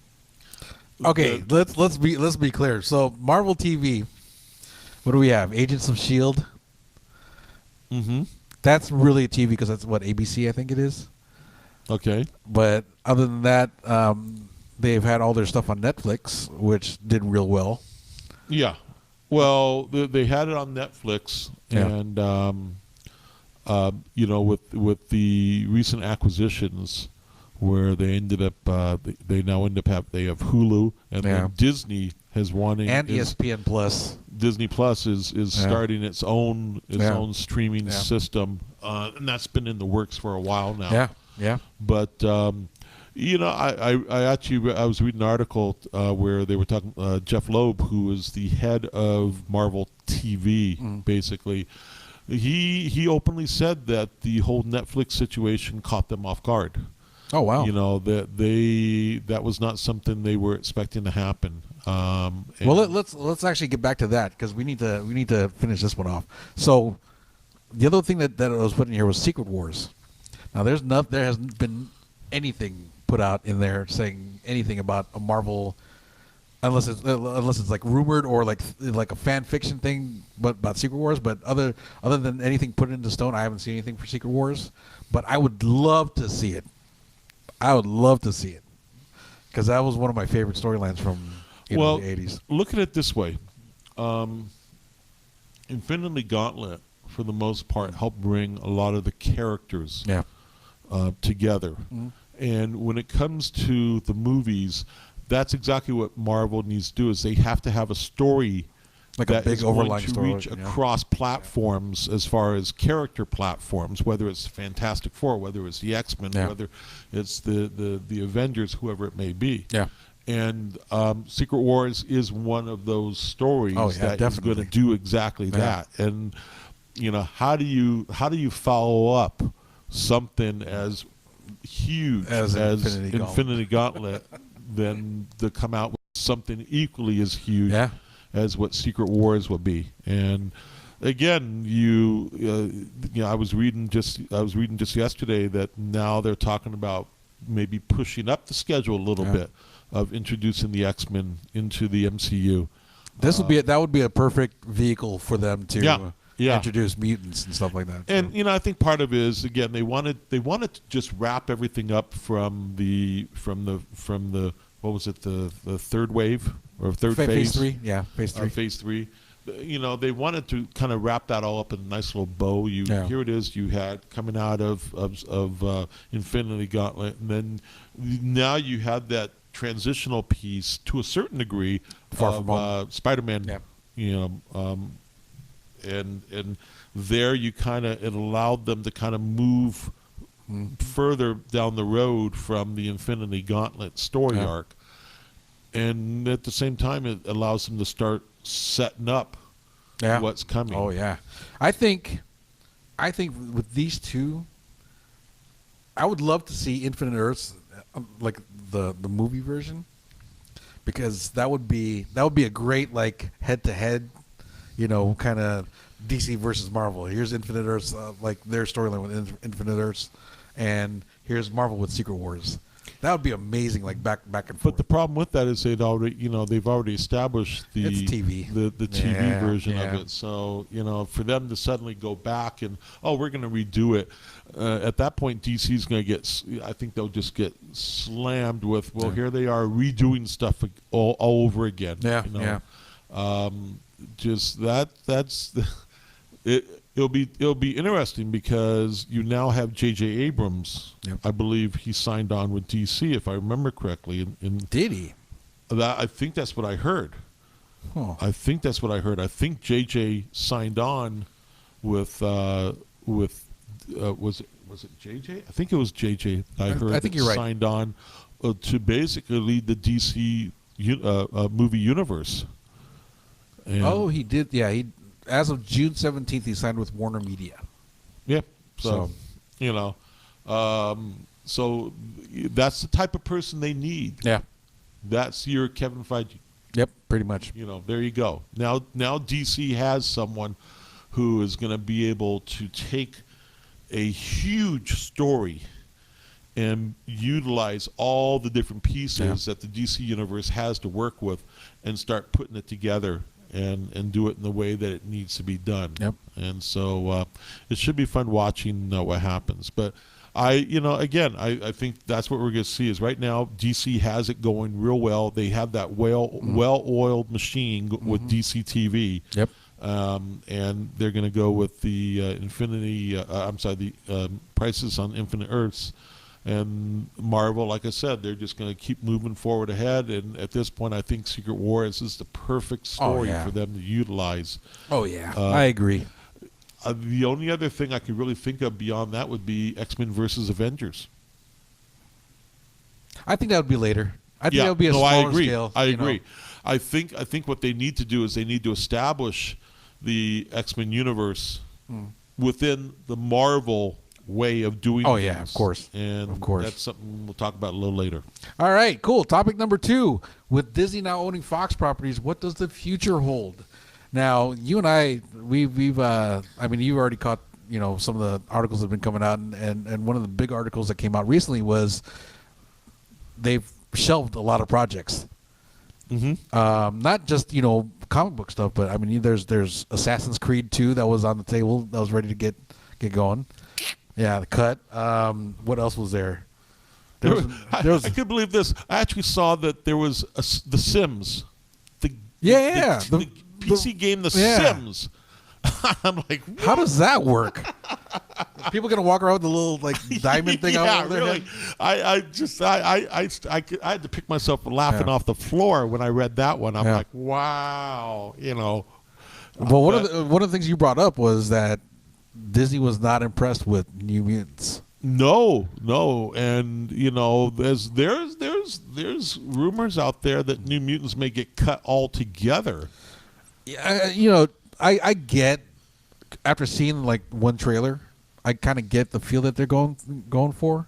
Speaker 1: Okay, let's be clear. So Marvel TV, what do we have? Agents of S.H.I.E.L.D.
Speaker 2: Mm-hmm.
Speaker 1: That's really a TV because that's what ABC I think it is.
Speaker 2: Okay.
Speaker 1: But other than that, they've had all their stuff on Netflix, which did real well.
Speaker 2: Yeah. Well, they had it on Netflix, and with the recent acquisitions, where they ended up, they have Hulu, and then Disney has wanting
Speaker 1: and ESPN Plus.
Speaker 2: Disney Plus is starting its own streaming system, and that's been in the works for a while now.
Speaker 1: Yeah.
Speaker 2: But I was reading an article where they were talking Jeff Loeb, who is the head of Marvel TV, basically. He openly said that the whole Netflix situation caught them off guard.
Speaker 1: Oh wow!
Speaker 2: That was not something they were expecting to happen.
Speaker 1: Well, let's actually get back to that because we need to finish this one off. So the other thing that I was putting here was Secret Wars. Now there hasn't been anything put out in there saying anything about a Marvel, unless it's like rumored or like a fan fiction thing, but about Secret Wars. But other than anything put into stone, I haven't seen anything for Secret Wars. But I would love to see it. Because that was one of my favorite storylines from the 80s.
Speaker 2: Look at it this way. Infinity Gauntlet, for the most part, helped bring a lot of the characters together. Mm-hmm. And when it comes to the movies, that's exactly what Marvel needs to do, is they have to have a story
Speaker 1: like a big overlying story
Speaker 2: reach across platforms as far as character platforms, whether it's Fantastic Four, whether it's the X-Men, whether it's the Avengers, whoever it may be.
Speaker 1: Yeah.
Speaker 2: And Secret Wars is one of those stories that is going to do exactly that. And how do you follow up something as huge as Infinity Gauntlet then to come out with something equally as huge as what Secret Wars will be? And again, I was reading just yesterday that now they're talking about maybe pushing up the schedule a little bit of introducing the X-Men into the MCU.
Speaker 1: That would be a perfect vehicle for them to introduce mutants and stuff like that.
Speaker 2: And I think part of it is, again, they wanted to just wrap everything up from the what was it, the third wave or third phase?
Speaker 1: Phase 3, phase 3.
Speaker 2: Phase 3. They wanted to kind of wrap that all up in a nice little bow. Here it is. You had coming out of Infinity Gauntlet, and then now you had that transitional piece to a certain degree of Spider-Man. And there it allowed them to kind of move further down the road from the Infinity Gauntlet story arc, and at the same time it allows them to start setting up what's coming.
Speaker 1: Oh yeah, I think with these two, I would love to see Infinite Earths, like the movie version, because that would be a great like head to head, kind of DC versus Marvel. Here's Infinite Earths, like their storyline with Infinite Earths, and here's Marvel with Secret Wars. That would be amazing, like back and forth.
Speaker 2: But the problem with that is they've already established
Speaker 1: It's TV.
Speaker 2: the TV version of
Speaker 1: yeah.
Speaker 2: it. So for them to suddenly go back and we're going to redo it, at that point DC's going to I think they'll just get slammed with here they are redoing stuff all over again.
Speaker 1: Yeah.
Speaker 2: Just that's It'll be interesting because you now have J.J. Abrams.
Speaker 1: Yep.
Speaker 2: I believe he signed on with DC, if I remember correctly.
Speaker 1: Did he?
Speaker 2: I think that's what I heard.
Speaker 1: Huh.
Speaker 2: I think that's what I heard. I think J.J. signed on with was it J.J.? I think it was J.J. I heard.
Speaker 1: I think you're right.
Speaker 2: Signed on to basically lead the DC movie universe. And
Speaker 1: he did. Yeah, as of June 17th, he signed with Warner Media.
Speaker 2: Yeah. So so that's the type of person they need.
Speaker 1: Yeah.
Speaker 2: That's your Kevin Feige.
Speaker 1: Yep, pretty much.
Speaker 2: There you go. Now DC has someone who is going to be able to take a huge story and utilize all the different pieces that the DC universe has to work with and start putting it together and do it in the way that it needs to be done.
Speaker 1: Yep.
Speaker 2: And so it should be fun watching what happens. But I think that's what we're going to see is right now DC has it going real well. They have that well-oiled machine with DC TV.
Speaker 1: Yep.
Speaker 2: And they're going to go with the Prices on Infinite Earths. And Marvel, like I said, they're just going to keep moving forward ahead. And at this point, I think Secret Wars is the perfect story for them to utilize.
Speaker 1: Oh, yeah. I agree.
Speaker 2: The only other thing I could really think of beyond that would be X-Men versus Avengers.
Speaker 1: I think that would be later. I think that would be a smaller scale.
Speaker 2: I agree. I think what they need to do is they need to establish the X-Men universe within the Marvel way of doing things.
Speaker 1: Yeah, of course.
Speaker 2: And
Speaker 1: of course.
Speaker 2: That's something we'll talk about a little later.
Speaker 1: All right, cool. Topic number 2. With Disney now owning Fox properties, what does the future hold? Now, you and I, we've you've already caught, some of the articles that have been coming out, and one of the big articles that came out recently was they've shelved a lot of projects.
Speaker 2: Mm-hmm.
Speaker 1: Not just, comic book stuff, but I mean, there's Assassin's Creed 2 that was on the table that was ready to get going. Yeah, the cut. What else was there?
Speaker 2: I couldn't believe this. I actually saw that there was The Sims. The PC game The Sims. I'm like, what?
Speaker 1: How does that work? Are people gonna walk around with the little diamond thing out over their
Speaker 2: really.
Speaker 1: head?
Speaker 2: I had to pick myself from laughing off the floor when I read that one. I'm like, wow,
Speaker 1: Well, one of the things you brought up was that Disney was not impressed with New Mutants.
Speaker 2: No, and there's rumors out there that New Mutants may get cut altogether.
Speaker 1: Yeah, I get, after seeing one trailer, I kind of get the feel that they're going for.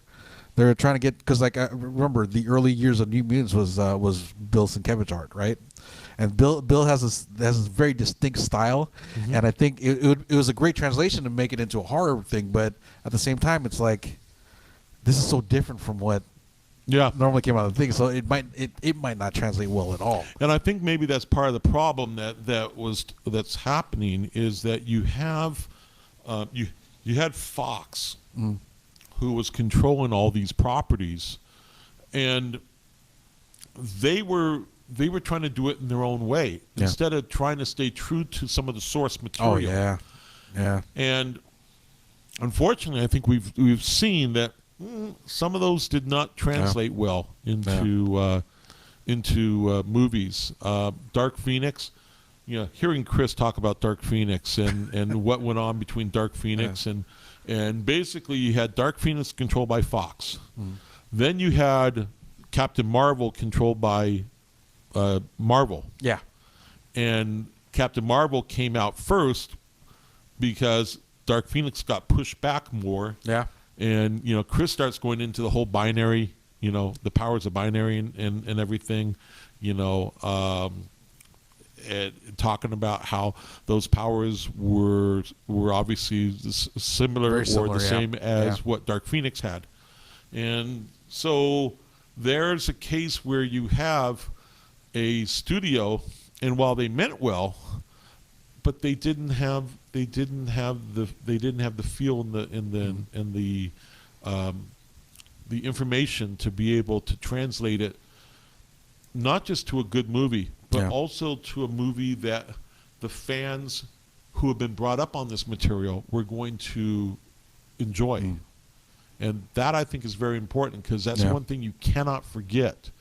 Speaker 1: They're trying to get, because I remember the early years of New Mutants was Bill Sienkiewicz's art, right? And Bill has this very distinct style, and I think it was a great translation to make it into a horror thing. But at the same time, it's like this is so different from what normally came out of the thing, so it might not translate well at all.
Speaker 2: And I think maybe that's part of the problem that's happening is that you have you had Fox, who was controlling all these properties, and they were trying to do it in their own way instead of trying to stay true to some of the source material.
Speaker 1: Oh yeah. And
Speaker 2: unfortunately, I think we've seen that some of those did not translate well into movies. Dark Phoenix, hearing Chris talk about Dark Phoenix and what went on between Dark Phoenix and basically you had Dark Phoenix controlled by Fox. Then you had Captain Marvel controlled by Marvel. Yeah. And Captain Marvel came out first because Dark Phoenix got pushed back more. Yeah. And, Chris starts going into the whole binary, the powers of binary and everything, and talking about how those powers were obviously similar or the same as what Dark Phoenix had. And so there's a case where you have a studio, and while they meant well, but they didn't have the feel and the information to be able to translate it not just to a good movie, but also to a movie that the fans who have been brought up on this material were going to enjoy. And that, I think, is very important, because that's one thing you cannot forget.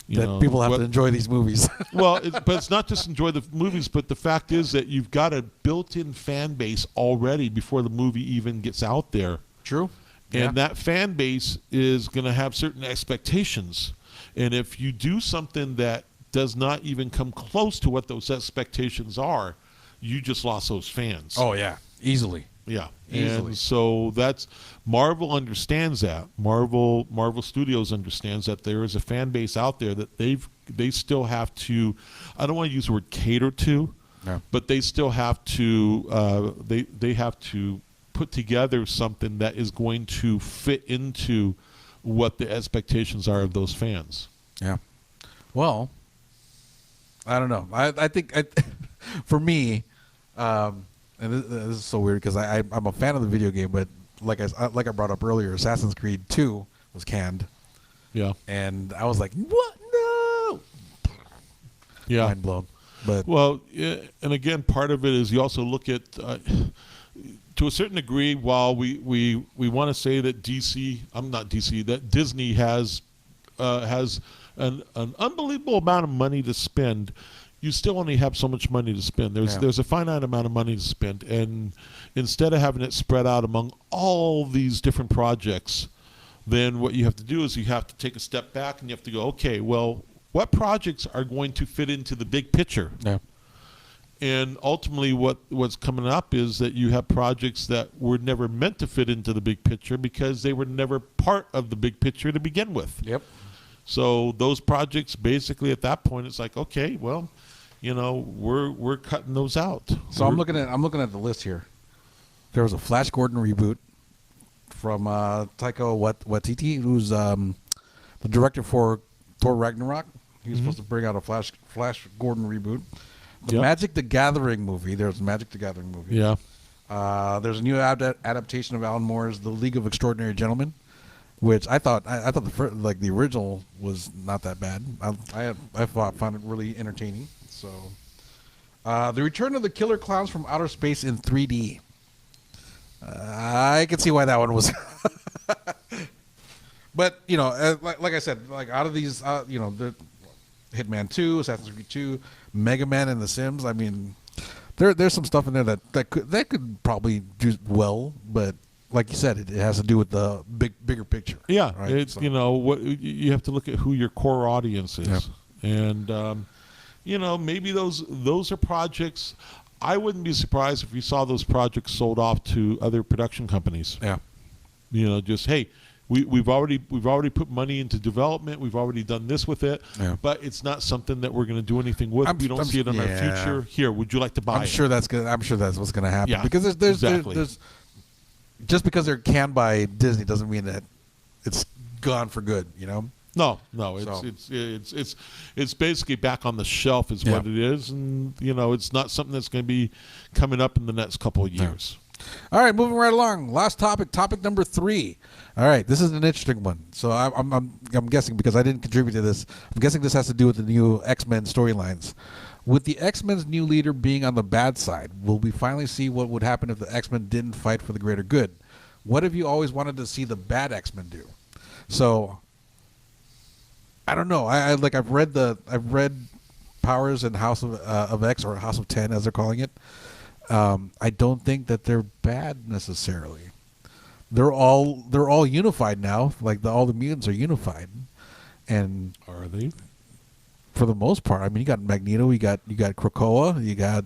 Speaker 1: That people have to enjoy these movies.
Speaker 2: Well, but it's not just enjoy the movies, but the fact is that you've got a built-in fan base already before the movie even gets out there.
Speaker 1: True.
Speaker 2: And that fan base is going to have certain expectations. And if you do something that does not even come close to what those expectations are, you just lost those fans.
Speaker 1: Oh, yeah. Easily.
Speaker 2: Yeah.
Speaker 1: Easily.
Speaker 2: And so that's Marvel understands that. Marvel Studios understands that there is a fan base out there that they still have to, I don't want to use the word cater to, but they still have to they have to put together something that is going to fit into what the expectations are of those fans.
Speaker 1: Yeah. Well, I don't know. I think for me, and this is so weird because I'm a fan of the video game, but like I brought up earlier, Assassin's Creed 2 was canned.
Speaker 2: Yeah.
Speaker 1: And I was like, what? No.
Speaker 2: Yeah.
Speaker 1: Mind blown. But
Speaker 2: well, and again, part of it is you also look at to a certain degree, while we want to say that that Disney has an unbelievable amount of money to spend, you still only have so much money to spend. There's a finite amount of money to spend, and instead of having it spread out among all these different projects, then what you have to do is you have to take a step back and you have to go, okay, well, what projects are going to fit into the big picture?
Speaker 1: Yeah.
Speaker 2: And ultimately what's coming up is that you have projects that were never meant to fit into the big picture because they were never part of the big picture to begin with.
Speaker 1: Yep.
Speaker 2: So those projects, basically at that point, it's like, okay, well, we're cutting those out.
Speaker 1: So I'm looking at the list here. There was a Flash Gordon reboot from Taika Waititi, who's the director for Thor Ragnarok. He was supposed to bring out a Flash Gordon reboot. The Magic the Gathering movie. There's a Magic the Gathering movie.
Speaker 2: Yeah.
Speaker 1: There's a new adaptation of Alan Moore's The League of Extraordinary Gentlemen, which I thought the original was not that bad. I found it really entertaining. So, The Return of the Killer Clowns from Outer Space in 3D. I can see why that one was. But like I said, like out of these, the Hitman 2, Assassin's Creed 2, Mega Man, and The Sims. I mean, there's some stuff in there that could probably do well, but like you said, it has to do with the bigger picture.
Speaker 2: Yeah,
Speaker 1: right?
Speaker 2: it's what you have to look at who your core audience is, and maybe those are projects. I wouldn't be surprised if we saw those projects sold off to other production companies.
Speaker 1: Yeah,
Speaker 2: just hey. We've already put money into development. We've already done this with it, but it's not something that we're going to do anything with. We don't see it in our future. Here, would you like to buy it?
Speaker 1: I'm sure that's what's going to happen.
Speaker 2: Yeah,
Speaker 1: because there's just because they're canned by Disney doesn't mean that it's gone for good.
Speaker 2: No, it's basically back on the shelf is what it is, and it's not something that's going to be coming up in the next couple of years.
Speaker 1: All right, moving right along. Last topic number 3. All right, this is an interesting one. So I'm guessing, because I didn't contribute to this, I'm guessing this has to do with the new X-Men storylines. With the X-Men's new leader being on the bad side, will we finally see what would happen if the X-Men didn't fight for the greater good? What have you always wanted to see the bad X-Men do? So I don't know. I've read Powers and House of X, or House of 10 as they're calling it. I don't think that they're bad necessarily. They're all unified now. Like all the mutants are unified, and
Speaker 2: are they?
Speaker 1: For the most part, I mean, you got Magneto, you got Krakoa, you got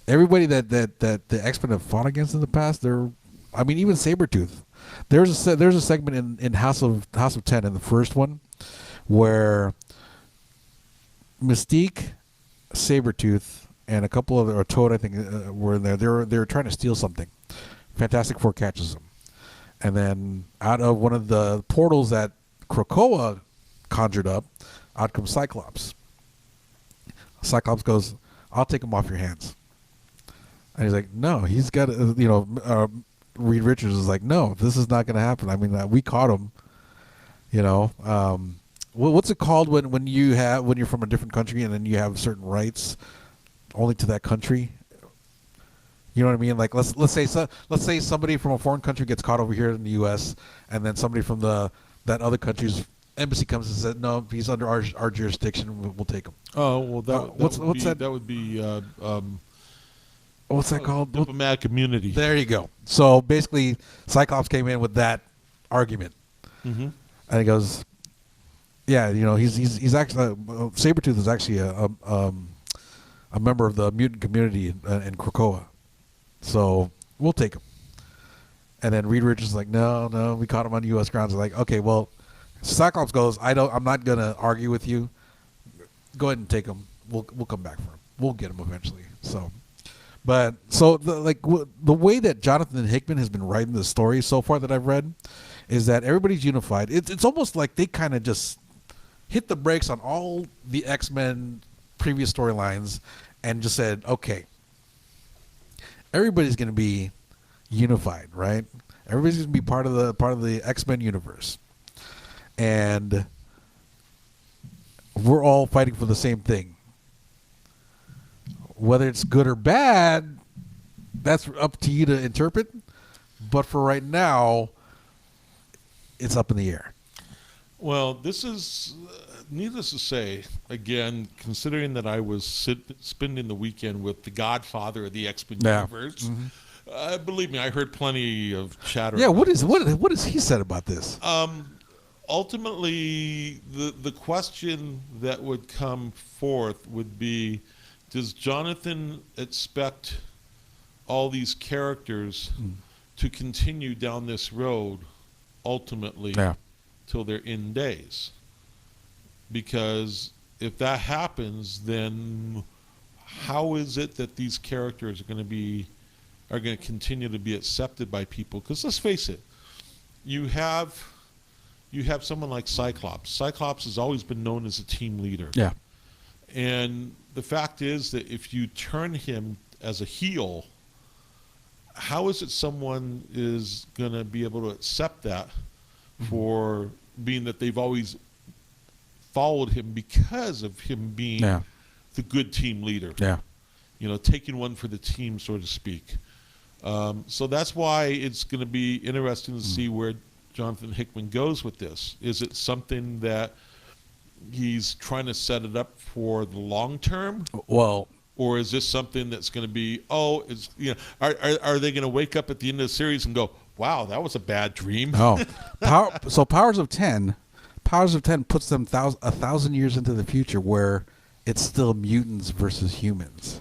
Speaker 1: everybody that the X-Men have fought against in the past. Even Sabretooth. There's a segment in House of 10 in the first one where Mystique, Sabretooth, and a couple of, or Toad, I think, were in there. They were trying to steal something. Fantastic Four catches them, And then out of one of the portals that Krakoa conjured up, out comes Cyclops. Cyclops goes, "I'll take him off your hands." And he's like, "No, he's got to, Reed Richards is like, "No, this is not going to happen. I mean, we caught him, what's it called when you're from a different country and then you have certain rights only to that country? You know what I mean? Like let's say somebody from a foreign country gets caught over here in the U.S. and then somebody from that other country's embassy comes and says, "No, he's under our jurisdiction. We'll take him."
Speaker 2: Oh well,
Speaker 1: what's that?
Speaker 2: That would be
Speaker 1: What's that called?
Speaker 2: Diplomatic immunity.
Speaker 1: There you go. So basically, Cyclops came in with that argument, and he goes, "Yeah, he's actually Sabretooth is actually a member of the mutant community in Krakoa, so we'll take him." And then Reed Richards is like, "No, we caught him on U.S. grounds." They're like, "Okay, well," Cyclops goes, I'm not gonna argue with you. Go ahead and take him. We'll come back for him. We'll get him eventually." The way that Jonathan Hickman has been writing the story so far that I've read is that everybody's unified. It's almost like they kind of just hit the brakes on all the X-Men previous storylines and just said, "Okay, everybody's going to be unified, right? Everybody's going to be part of the X-Men universe, and we're all fighting for the same thing. Whether it's good or bad, that's up to you to interpret. But for right now, it's up in the air."
Speaker 2: Well, this is, needless to say, again, considering that I was spending the weekend with the godfather of the X-Men universe, believe me, I heard plenty of chatter.
Speaker 1: Yeah, what has he said about this?
Speaker 2: Ultimately, the question that would come forth would be, does Jonathan expect all these characters to continue down this road ultimately till their end days? Because if that happens, then how is it that these characters are going to continue to be accepted by people? Because let's face it, you have someone like Cyclops. Cyclops has always been known as a team leader.
Speaker 1: Yeah.
Speaker 2: And the fact is that if you turn him as a heel, how is it someone is going to be able to accept that for being that they've always followed him because of him being the good team leader?
Speaker 1: Yeah.
Speaker 2: Taking one for the team, so to speak. So that's why it's going to be interesting to see where Jonathan Hickman goes with this. Is it something that he's trying to set it up for the long term?
Speaker 1: Well,
Speaker 2: or is this something that's going to be, are they going to wake up at the end of the series and go, "Wow, that was a bad dream"?
Speaker 1: Oh, so Powers of 10 puts them 1,000 years into the future where it's still mutants versus humans.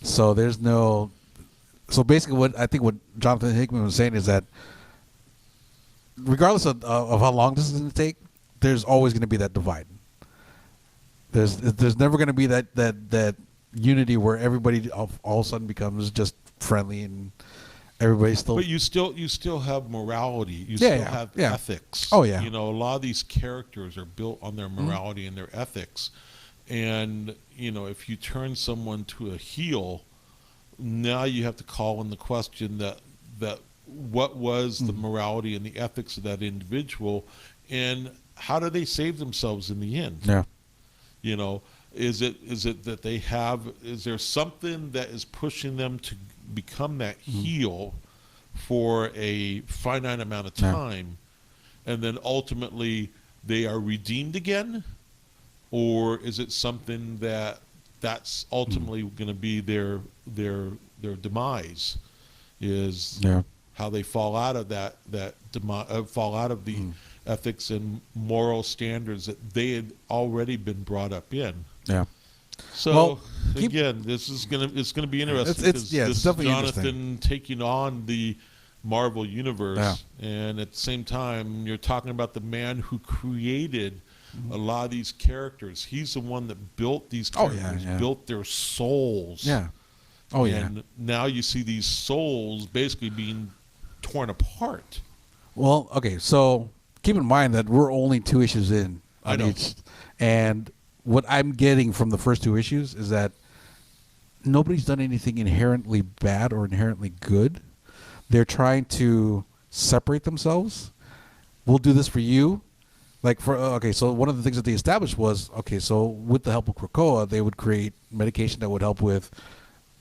Speaker 1: So there's no. So basically, what Jonathan Hickman was saying is that regardless of how long this is going to take, there's always going to be that divide. There's never going to be that unity where everybody all of a sudden becomes just friendly and everybody's still.
Speaker 2: But you still have morality. You still have ethics.
Speaker 1: Oh yeah.
Speaker 2: A lot of these characters are built on their morality and their ethics, and if you turn someone to a heel, now you have to call in the question that what was the morality and the ethics of that individual, and how do they save themselves in the end?
Speaker 1: Yeah.
Speaker 2: Is it that they have? Is there something that is pushing them to become that heel for a finite amount of time, and then ultimately they are redeemed again, or is it something that's ultimately going to be their demise? Is how they fall out of fall out of the ethics and moral standards that they had already been brought up in.
Speaker 1: Yeah.
Speaker 2: So again, it's gonna be interesting because this is Jonathan taking on the Marvel universe, and at the same time, you're talking about the man who created a lot of these characters. He's the one that built these characters, built their souls.
Speaker 1: Yeah.
Speaker 2: And now you see these souls basically being torn apart.
Speaker 1: Well, okay, so keep in mind that we're only 2 issues in
Speaker 2: I
Speaker 1: on
Speaker 2: know.
Speaker 1: each, and what I'm getting from the first 2 issues is that nobody's done anything inherently bad or inherently good. They're trying to separate themselves. We'll do this for you. Like for okay, so one of the things that they established was okay. So with the help of Krakoa, they would create medication that would help with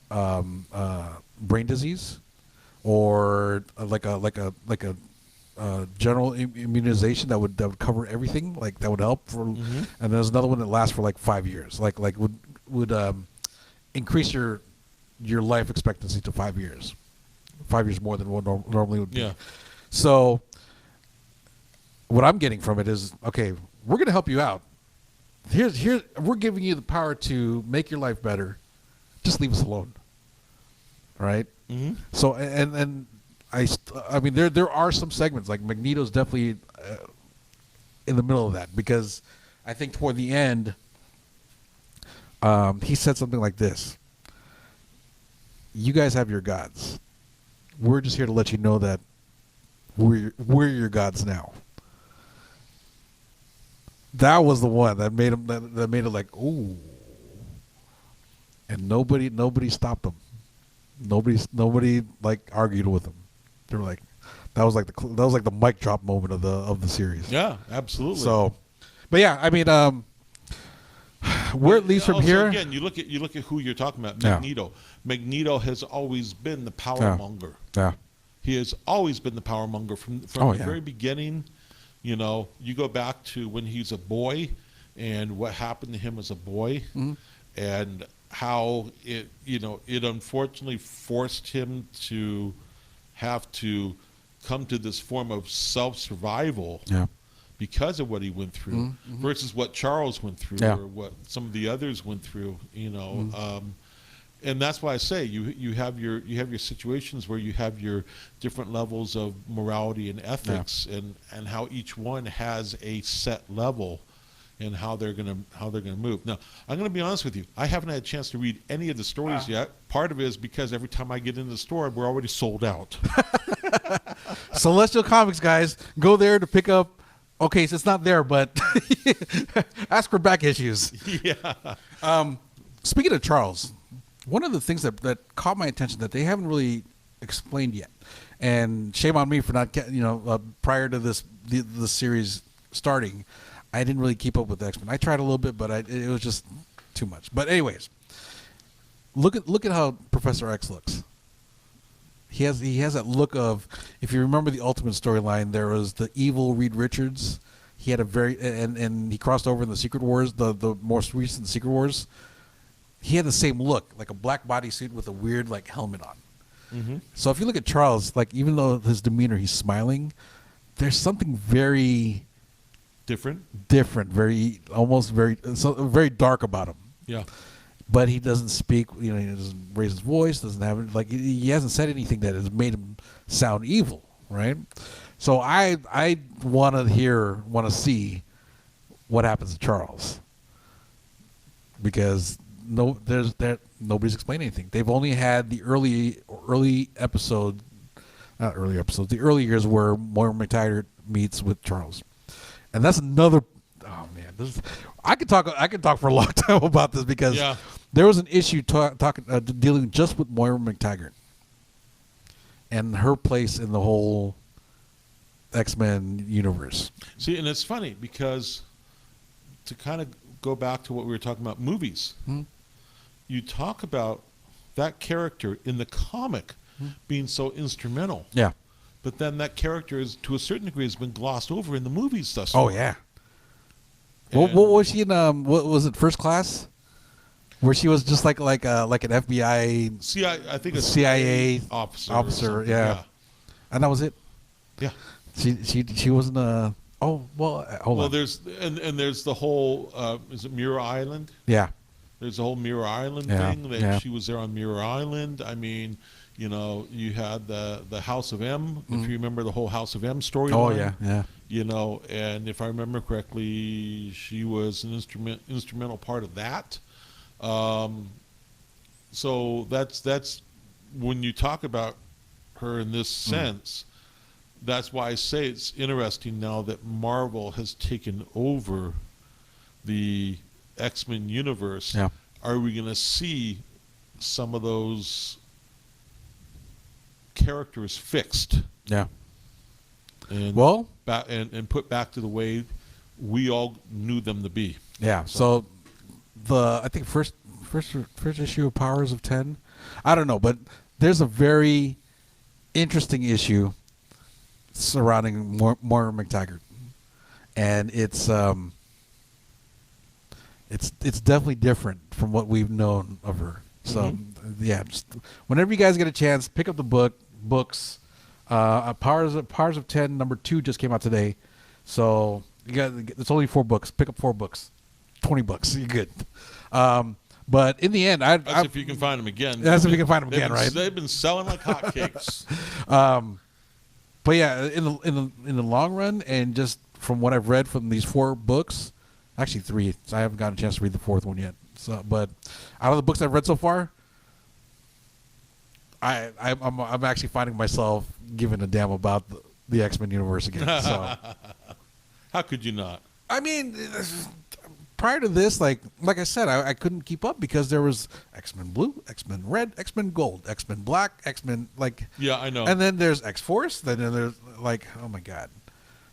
Speaker 1: brain disease, or like a general immunization that would cover everything. Like that would help for. And there's another one that lasts for like 5 years. Like would increase your life expectancy to 5 years. 5 years more than what normally would be.
Speaker 2: Yeah.
Speaker 1: So what I'm getting from it is, okay, we're going to help you out. Here, we're giving you the power to make your life better. Just leave us alone. Right?
Speaker 2: Mm-hmm.
Speaker 1: So, and I mean, there are some segments, like Magneto's definitely in the middle of that, because I think toward the end, he said something like this: "You guys have your gods. We're just here to let you know that we're your gods now." That was the one that made him that made it like, ooh. And nobody stopped him. Nobody like argued with him. They were like, that was like the mic drop moment of the series.
Speaker 2: Yeah, absolutely.
Speaker 1: So, but yeah, I mean, where it leads from
Speaker 2: Also,
Speaker 1: here.
Speaker 2: again, you look at who you're talking about.
Speaker 1: Yeah.
Speaker 2: Magneto. Magneto has always been the power monger.
Speaker 1: Yeah.
Speaker 2: He has always been the power monger from the very beginning. You know, you go back to when he's a boy and what happened to him as a boy, and how it unfortunately forced him to have to come to this form of self-survival because of what he went through versus what Charles went through or what some of the others went through, you know. And that's why I say you have your situations where you have your different levels of morality and ethics, and how each one has a set level, and how they're gonna move. Now, I'm gonna be honest with you. I haven't had a chance to read any of the stories yet. Part of it is because every time I get into the store, we're already sold out.
Speaker 1: Celestial Comics, guys, go there to pick up. Okay, so it's not there, but ask for back issues.
Speaker 2: Yeah.
Speaker 1: Speaking of Charles, one of the things that caught my attention that they haven't really explained yet, and shame on me for not, prior to the series starting, I didn't really keep up with X-Men. I tried a little bit, but it was just too much. But anyways, look at how Professor X looks. He has that look of, if you remember the Ultimate storyline, there was the evil Reed Richards. He had a and he crossed over in the Secret Wars, the most recent Secret Wars. He had the same look, like a black bodysuit with a weird like helmet on. So if you look at Charles, like even though his demeanor, he's smiling, there's something very
Speaker 2: Different,
Speaker 1: very dark about him.
Speaker 2: Yeah.
Speaker 1: But he doesn't speak, he doesn't raise his voice, doesn't have, like, he hasn't said anything that has made him sound evil, right? So I want to see what happens to Charles, because nobody's explained anything. They've only had the early years where Moira McTaggart meets with Charles. And that's another. Oh man, I could talk for a long time about this, because there was an issue dealing just with Moira McTaggart and her place in the whole X-Men universe.
Speaker 2: See, and it's funny because to kind of go back to what we were talking about, movies. You talk about that character in the comic being so instrumental.
Speaker 1: Yeah.
Speaker 2: But then that character is, to a certain degree, has been glossed over in the movies thus far.
Speaker 1: Oh yeah. What was she in? What was it? First Class, where she was just like an FBI,
Speaker 2: I think a
Speaker 1: CIA
Speaker 2: officer.
Speaker 1: Yeah. And that was it.
Speaker 2: Yeah.
Speaker 1: She wasn't a. Oh well. Hold on.
Speaker 2: There's there's the whole. Is it Mirror Island?
Speaker 1: Yeah.
Speaker 2: There's the whole Mirror Island thing that she was there on Mirror Island. I mean, you had the House of M, if you remember the whole House of M storyline.
Speaker 1: Oh yeah.
Speaker 2: And if I remember correctly, she was an instrumental part of that. So that's when you talk about her in this sense, that's why I say it's interesting now that Marvel has taken over the X-Men universe.
Speaker 1: Yeah.
Speaker 2: Are we going to see some of those characters fixed
Speaker 1: Yeah.
Speaker 2: and
Speaker 1: Well,
Speaker 2: and put back to the way we all knew them to be?
Speaker 1: yeah. So I think first issue of Powers of 10, I don't know, but there's a very interesting issue surrounding Moira McTaggart, and it's definitely different from what we've known of her. So yeah, just whenever you guys get a chance, pick up the books. Powers of 10 number 2 just came out today, so it's only 4 books. Pick up 4 books, $20. You're good. But in the end,
Speaker 2: That's if you can find them again.
Speaker 1: That's if you can find them again, right?
Speaker 2: They've been selling like hotcakes.
Speaker 1: But yeah, in the long run, and just from what I've read from these 4 books, actually 3, so I haven't gotten a chance to read the 4th one yet. So, but out of the books I've read so far, I'm actually finding myself giving a damn about the X-Men universe again. So,
Speaker 2: How could you not?
Speaker 1: I mean, prior to this, like I said, I couldn't keep up because there was X-Men Blue, X-Men Red, X-Men Gold, X-Men Black, X-Men
Speaker 2: Yeah, I know.
Speaker 1: and then there's X-Force. Then there's oh my god,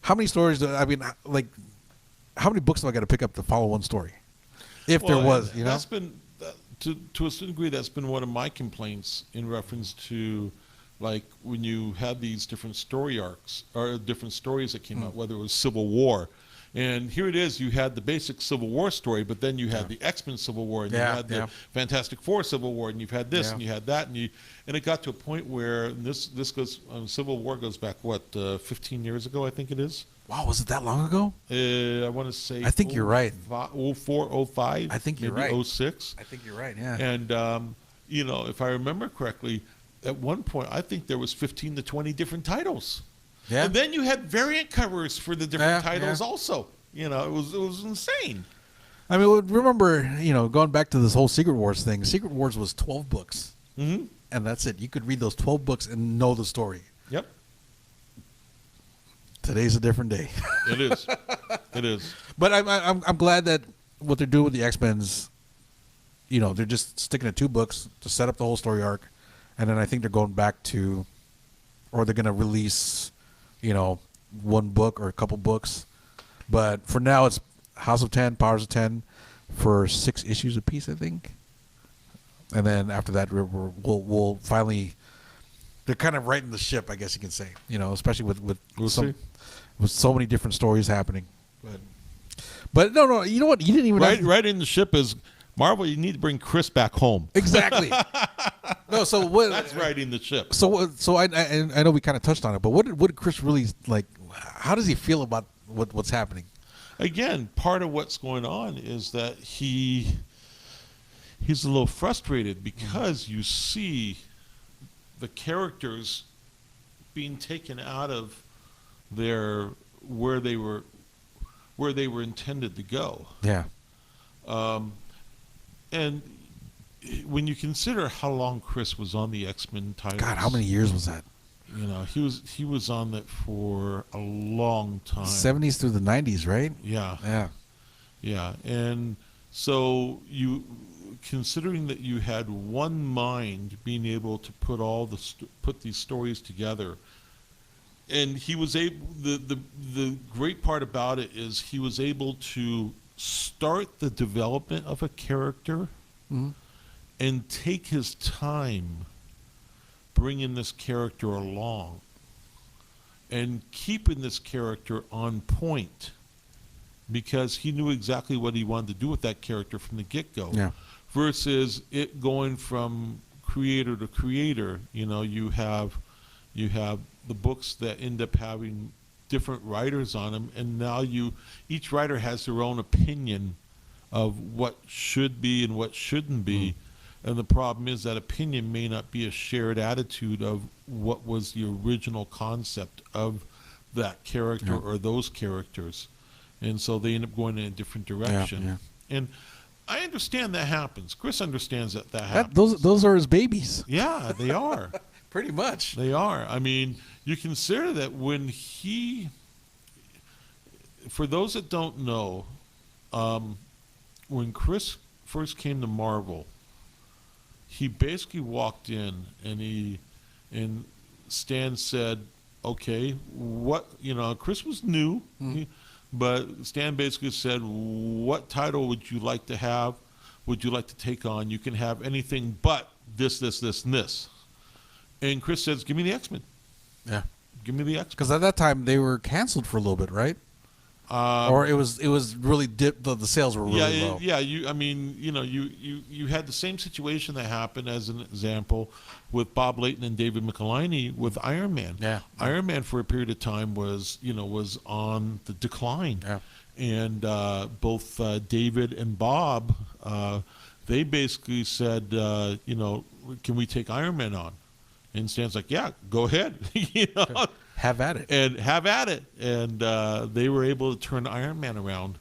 Speaker 1: how many stories? How many books do I got to pick up to follow one story? If there was,
Speaker 2: that's been to a certain degree. That's been one of my complaints in reference to, like, when you had these different story arcs or different stories that came out, whether it was Civil War. And here it is, you had the basic Civil War story, but then you had the X-Men Civil War, and you had the Fantastic Four Civil War, and you've had this, and you had that, and it got to a point where this goes, Civil War goes back, 15 years ago, I think it is?
Speaker 1: Wow, was it that long ago?
Speaker 2: I want to say...
Speaker 1: I think you're right.
Speaker 2: 04, 05?
Speaker 1: I think you're
Speaker 2: maybe
Speaker 1: right.
Speaker 2: 06?
Speaker 1: I think you're right, yeah.
Speaker 2: And, if I remember correctly, at one point, I think there was 15 to 20 different titles.
Speaker 1: Yeah.
Speaker 2: And then you had variant covers for the different titles also. It was insane.
Speaker 1: I mean, remember, going back to this whole Secret Wars thing, Secret Wars was 12 books.
Speaker 2: Mm-hmm.
Speaker 1: And that's it. You could read those 12 books and know the story.
Speaker 2: Yep.
Speaker 1: Today's a different day.
Speaker 2: It is. It is.
Speaker 1: But I'm glad that what they're doing with the X-Men's, they're just sticking to 2 books to set up the whole story arc. And then I think they're going back to, or they're going to release, 1 book or a couple books. But for now, it's House of 10, Powers of 10 for 6 issues apiece, I think. And then after that, we'll finally, they're kind of righting the ship, I guess you can say, especially with so many different stories happening. But no, you know what? You didn't even
Speaker 2: right in the ship is Marvel. You need to bring Chris back home.
Speaker 1: Exactly. No, so what?
Speaker 2: That's riding the ship.
Speaker 1: So I know we kind of touched on it, but what did Chris really like? How does he feel about what's happening?
Speaker 2: Again, part of what's going on is that he's a little frustrated because you see the characters being taken out of their where they were intended to go.
Speaker 1: Yeah.
Speaker 2: And when you consider how long Chris was on the X-Men titles,
Speaker 1: God, how many years was that?
Speaker 2: He was on that for a long time.
Speaker 1: 70s through the 90s, right?
Speaker 2: Yeah. And so considering that you had one mind being able to put these stories together, and he was able. The great part about it is he was able to start the development of a character and take his time bringing this character along and keeping this character on point, because he knew exactly what he wanted to do with that character from the get-go.
Speaker 1: Yeah.
Speaker 2: Versus it going from creator to creator. You have the books that end up having different writers on them, and now each writer has their own opinion of what should be and what shouldn't be. And the problem is that opinion may not be a shared attitude of what was the original concept of that character or those characters. And so they end up going in a different direction.
Speaker 1: Yeah.
Speaker 2: And I understand that happens. Chris understands that happens.
Speaker 1: Those are his babies.
Speaker 2: Yeah, they are.
Speaker 1: Pretty much.
Speaker 2: They are. I mean, you consider that when for those that don't know, when Chris first came to Marvel, he basically walked in and Stan said, okay, Chris was new, but Stan basically said, what title would you like to have? Would you like to take on? You can have anything but this, this, this, and this. And Chris says, give me the X-Men.
Speaker 1: Yeah.
Speaker 2: Give me the X-Men.
Speaker 1: Because at that time, they were canceled for a little bit, right? Or it was really dipped. The sales were really low.
Speaker 2: Yeah. You had the same situation that happened, as an example, with Bob Layton and David Michelinie with Iron Man.
Speaker 1: Yeah.
Speaker 2: Iron Man for a period of time was on the decline.
Speaker 1: Yeah.
Speaker 2: And both David and Bob, they basically said, can we take Iron Man on? And Stan's like, yeah, go ahead.
Speaker 1: Have at it.
Speaker 2: And they were able to turn Iron Man around,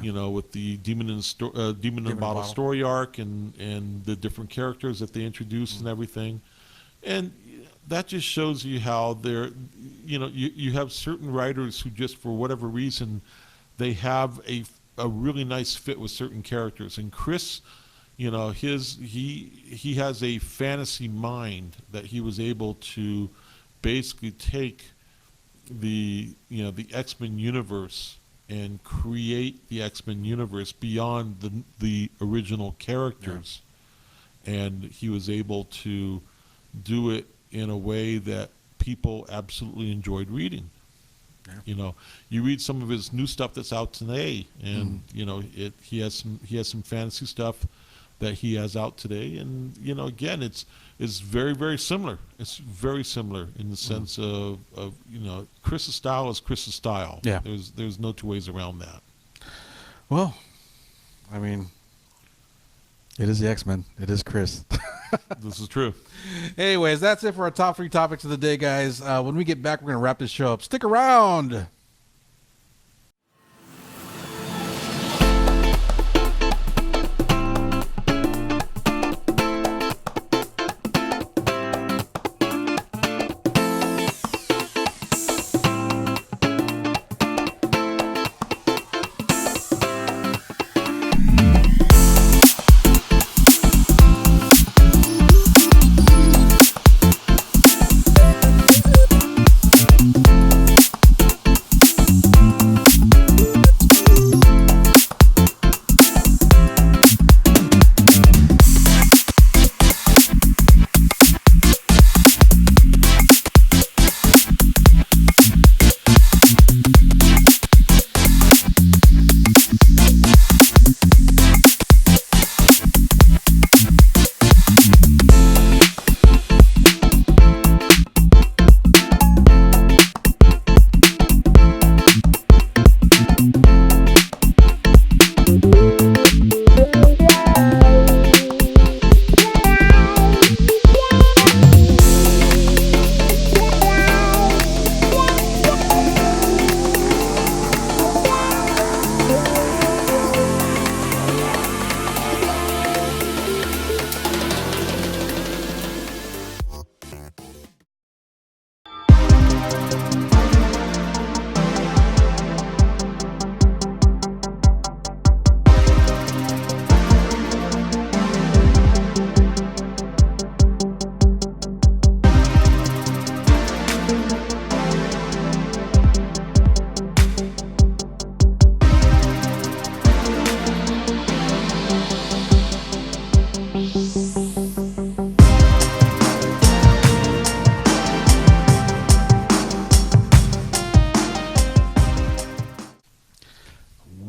Speaker 2: with the Demon in the Bottle story arc and the different characters that they introduced and everything. And that just shows you how you have certain writers who just, for whatever reason, they have a really nice fit with certain characters. And Chris, he has a fantasy mind that he was able to basically take the X-Men universe and create the X-Men universe beyond the original characters. Yeah. And he was able to do it in a way that people absolutely enjoyed reading. Yeah. You read some of his new stuff that's out today, and he has some fantasy stuff that he has out today, and again, it's very, very similar. It's very similar in the sense of Chris's style is Chris's style.
Speaker 1: Yeah.
Speaker 2: There's no two ways around that.
Speaker 1: Well, I mean, it is the X-Men. It is Chris.
Speaker 2: This is true.
Speaker 1: Anyways, that's it for our top 3 topics of the day, guys. When we get back, we're going to wrap this show up. Stick around.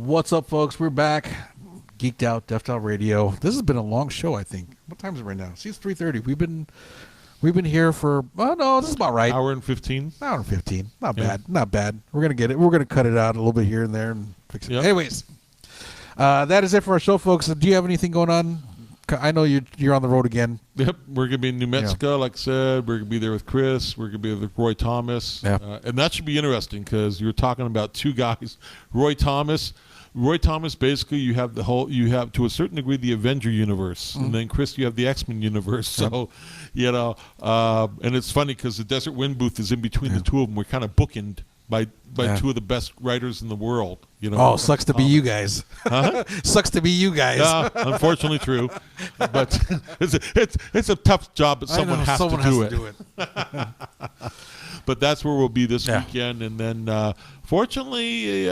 Speaker 1: What's up, folks? We're back. Geeked Out, Deftal Radio. This has been a long show, I think. What time is it right now? See, it's 3:30. We've been here for, oh no, this is about right.
Speaker 2: Hour and 15.
Speaker 1: Hour and 15. Not bad. Not bad. We're gonna get it. We're gonna cut it out a little bit here and there and fix it. Yep. Anyways, that is it for our show, folks. Do you have anything going on? I know you're on the road again.
Speaker 2: Yep, we're gonna be in New Mexico, like I said. We're gonna be there with Chris. We're gonna be with Roy Thomas.
Speaker 1: Yeah.
Speaker 2: And that should be interesting because you're talking about 2 guys, Roy Thomas, Roy Thomas, basically, you have to a certain degree the Avenger universe, and then Chris, you have the X-Men universe. So, and it's funny because the Desert Wind booth is in between the two of them. We're kind of bookended by two of the best writers in the world.
Speaker 1: Oh, sucks to be you guys.
Speaker 2: Huh?
Speaker 1: Sucks to be you guys.
Speaker 2: Yeah, unfortunately true. But it's a tough job, but someone has to do it. But that's where we'll be this weekend, and then fortunately,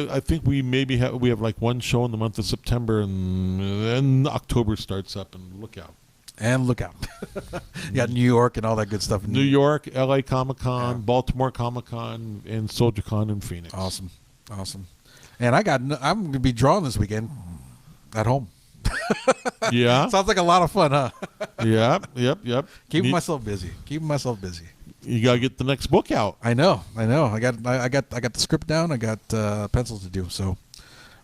Speaker 2: I think we have like one show in the month of September, and then October starts up, and look out.
Speaker 1: And look out. You got New York and all that good stuff.
Speaker 2: New York, LA Comic-Con, Baltimore Comic-Con, and SoldierCon in Phoenix.
Speaker 1: Awesome. And I'm going to be drawing this weekend at home.
Speaker 2: Yeah.
Speaker 1: Sounds like a lot of fun, huh?
Speaker 2: Yep.
Speaker 1: Keeping myself busy. You
Speaker 2: got to get the next book out.
Speaker 1: I know. I got the script down. I got pencils to do. So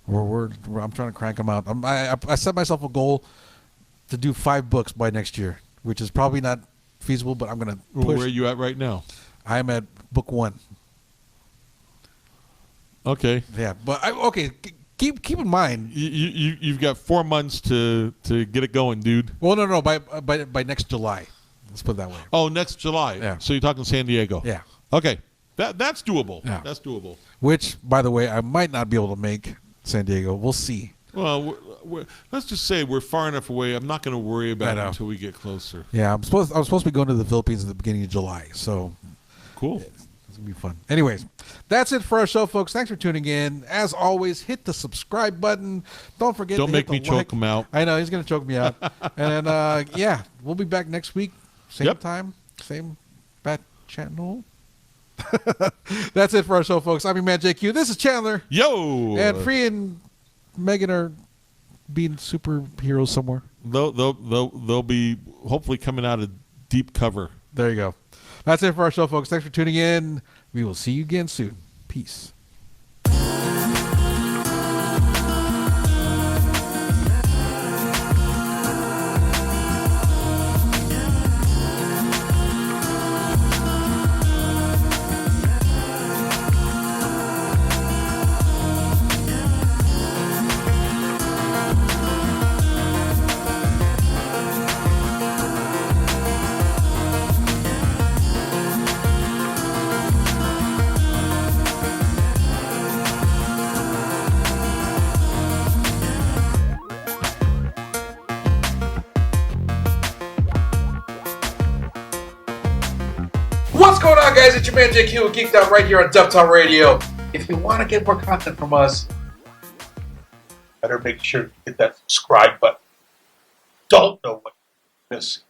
Speaker 1: I'm trying to crank them out. I set myself a goal to do 5 books by next year, which is probably not feasible, but I'm going to push.
Speaker 2: Where are you at right now?
Speaker 1: I'm at book 1.
Speaker 2: Okay.
Speaker 1: Yeah, but keep in mind
Speaker 2: you've got 4 months to get it going, dude.
Speaker 1: Well, no, by next July. Let's put it that way.
Speaker 2: Oh, next July.
Speaker 1: Yeah.
Speaker 2: So you're talking San Diego.
Speaker 1: Yeah.
Speaker 2: Okay. That's doable.
Speaker 1: Yeah.
Speaker 2: That's doable.
Speaker 1: Which, by the way, I might not be able to make San Diego. We'll see.
Speaker 2: Well, let's just say we're far enough away. I'm not going to worry about it until we get closer.
Speaker 1: Yeah, I was supposed to be going to the Philippines at the beginning of July. So
Speaker 2: cool.
Speaker 1: It's going to be fun. Anyways, that's it for our show, folks. Thanks for tuning in. As always, hit the subscribe button. Don't forget to hit the like.
Speaker 2: Don't make me choke him out.
Speaker 1: I know, he's going to choke me out. And then, we'll be back next week. Same time, same bat channel. That's it for our show, folks. I'm your man, JQ. This is Chandler.
Speaker 2: Yo!
Speaker 1: And Free and Megan are being superheroes somewhere.
Speaker 2: They'll be hopefully coming out of deep cover.
Speaker 1: There you go. That's it for our show, folks. Thanks for tuning in. We will see you again soon. Peace.
Speaker 7: What's going on, guys? It's your man JQ, Geeked Out, right here on Deftal Radio. If you want to get more content from us, better make sure to hit that subscribe button. Don't know what you're missing.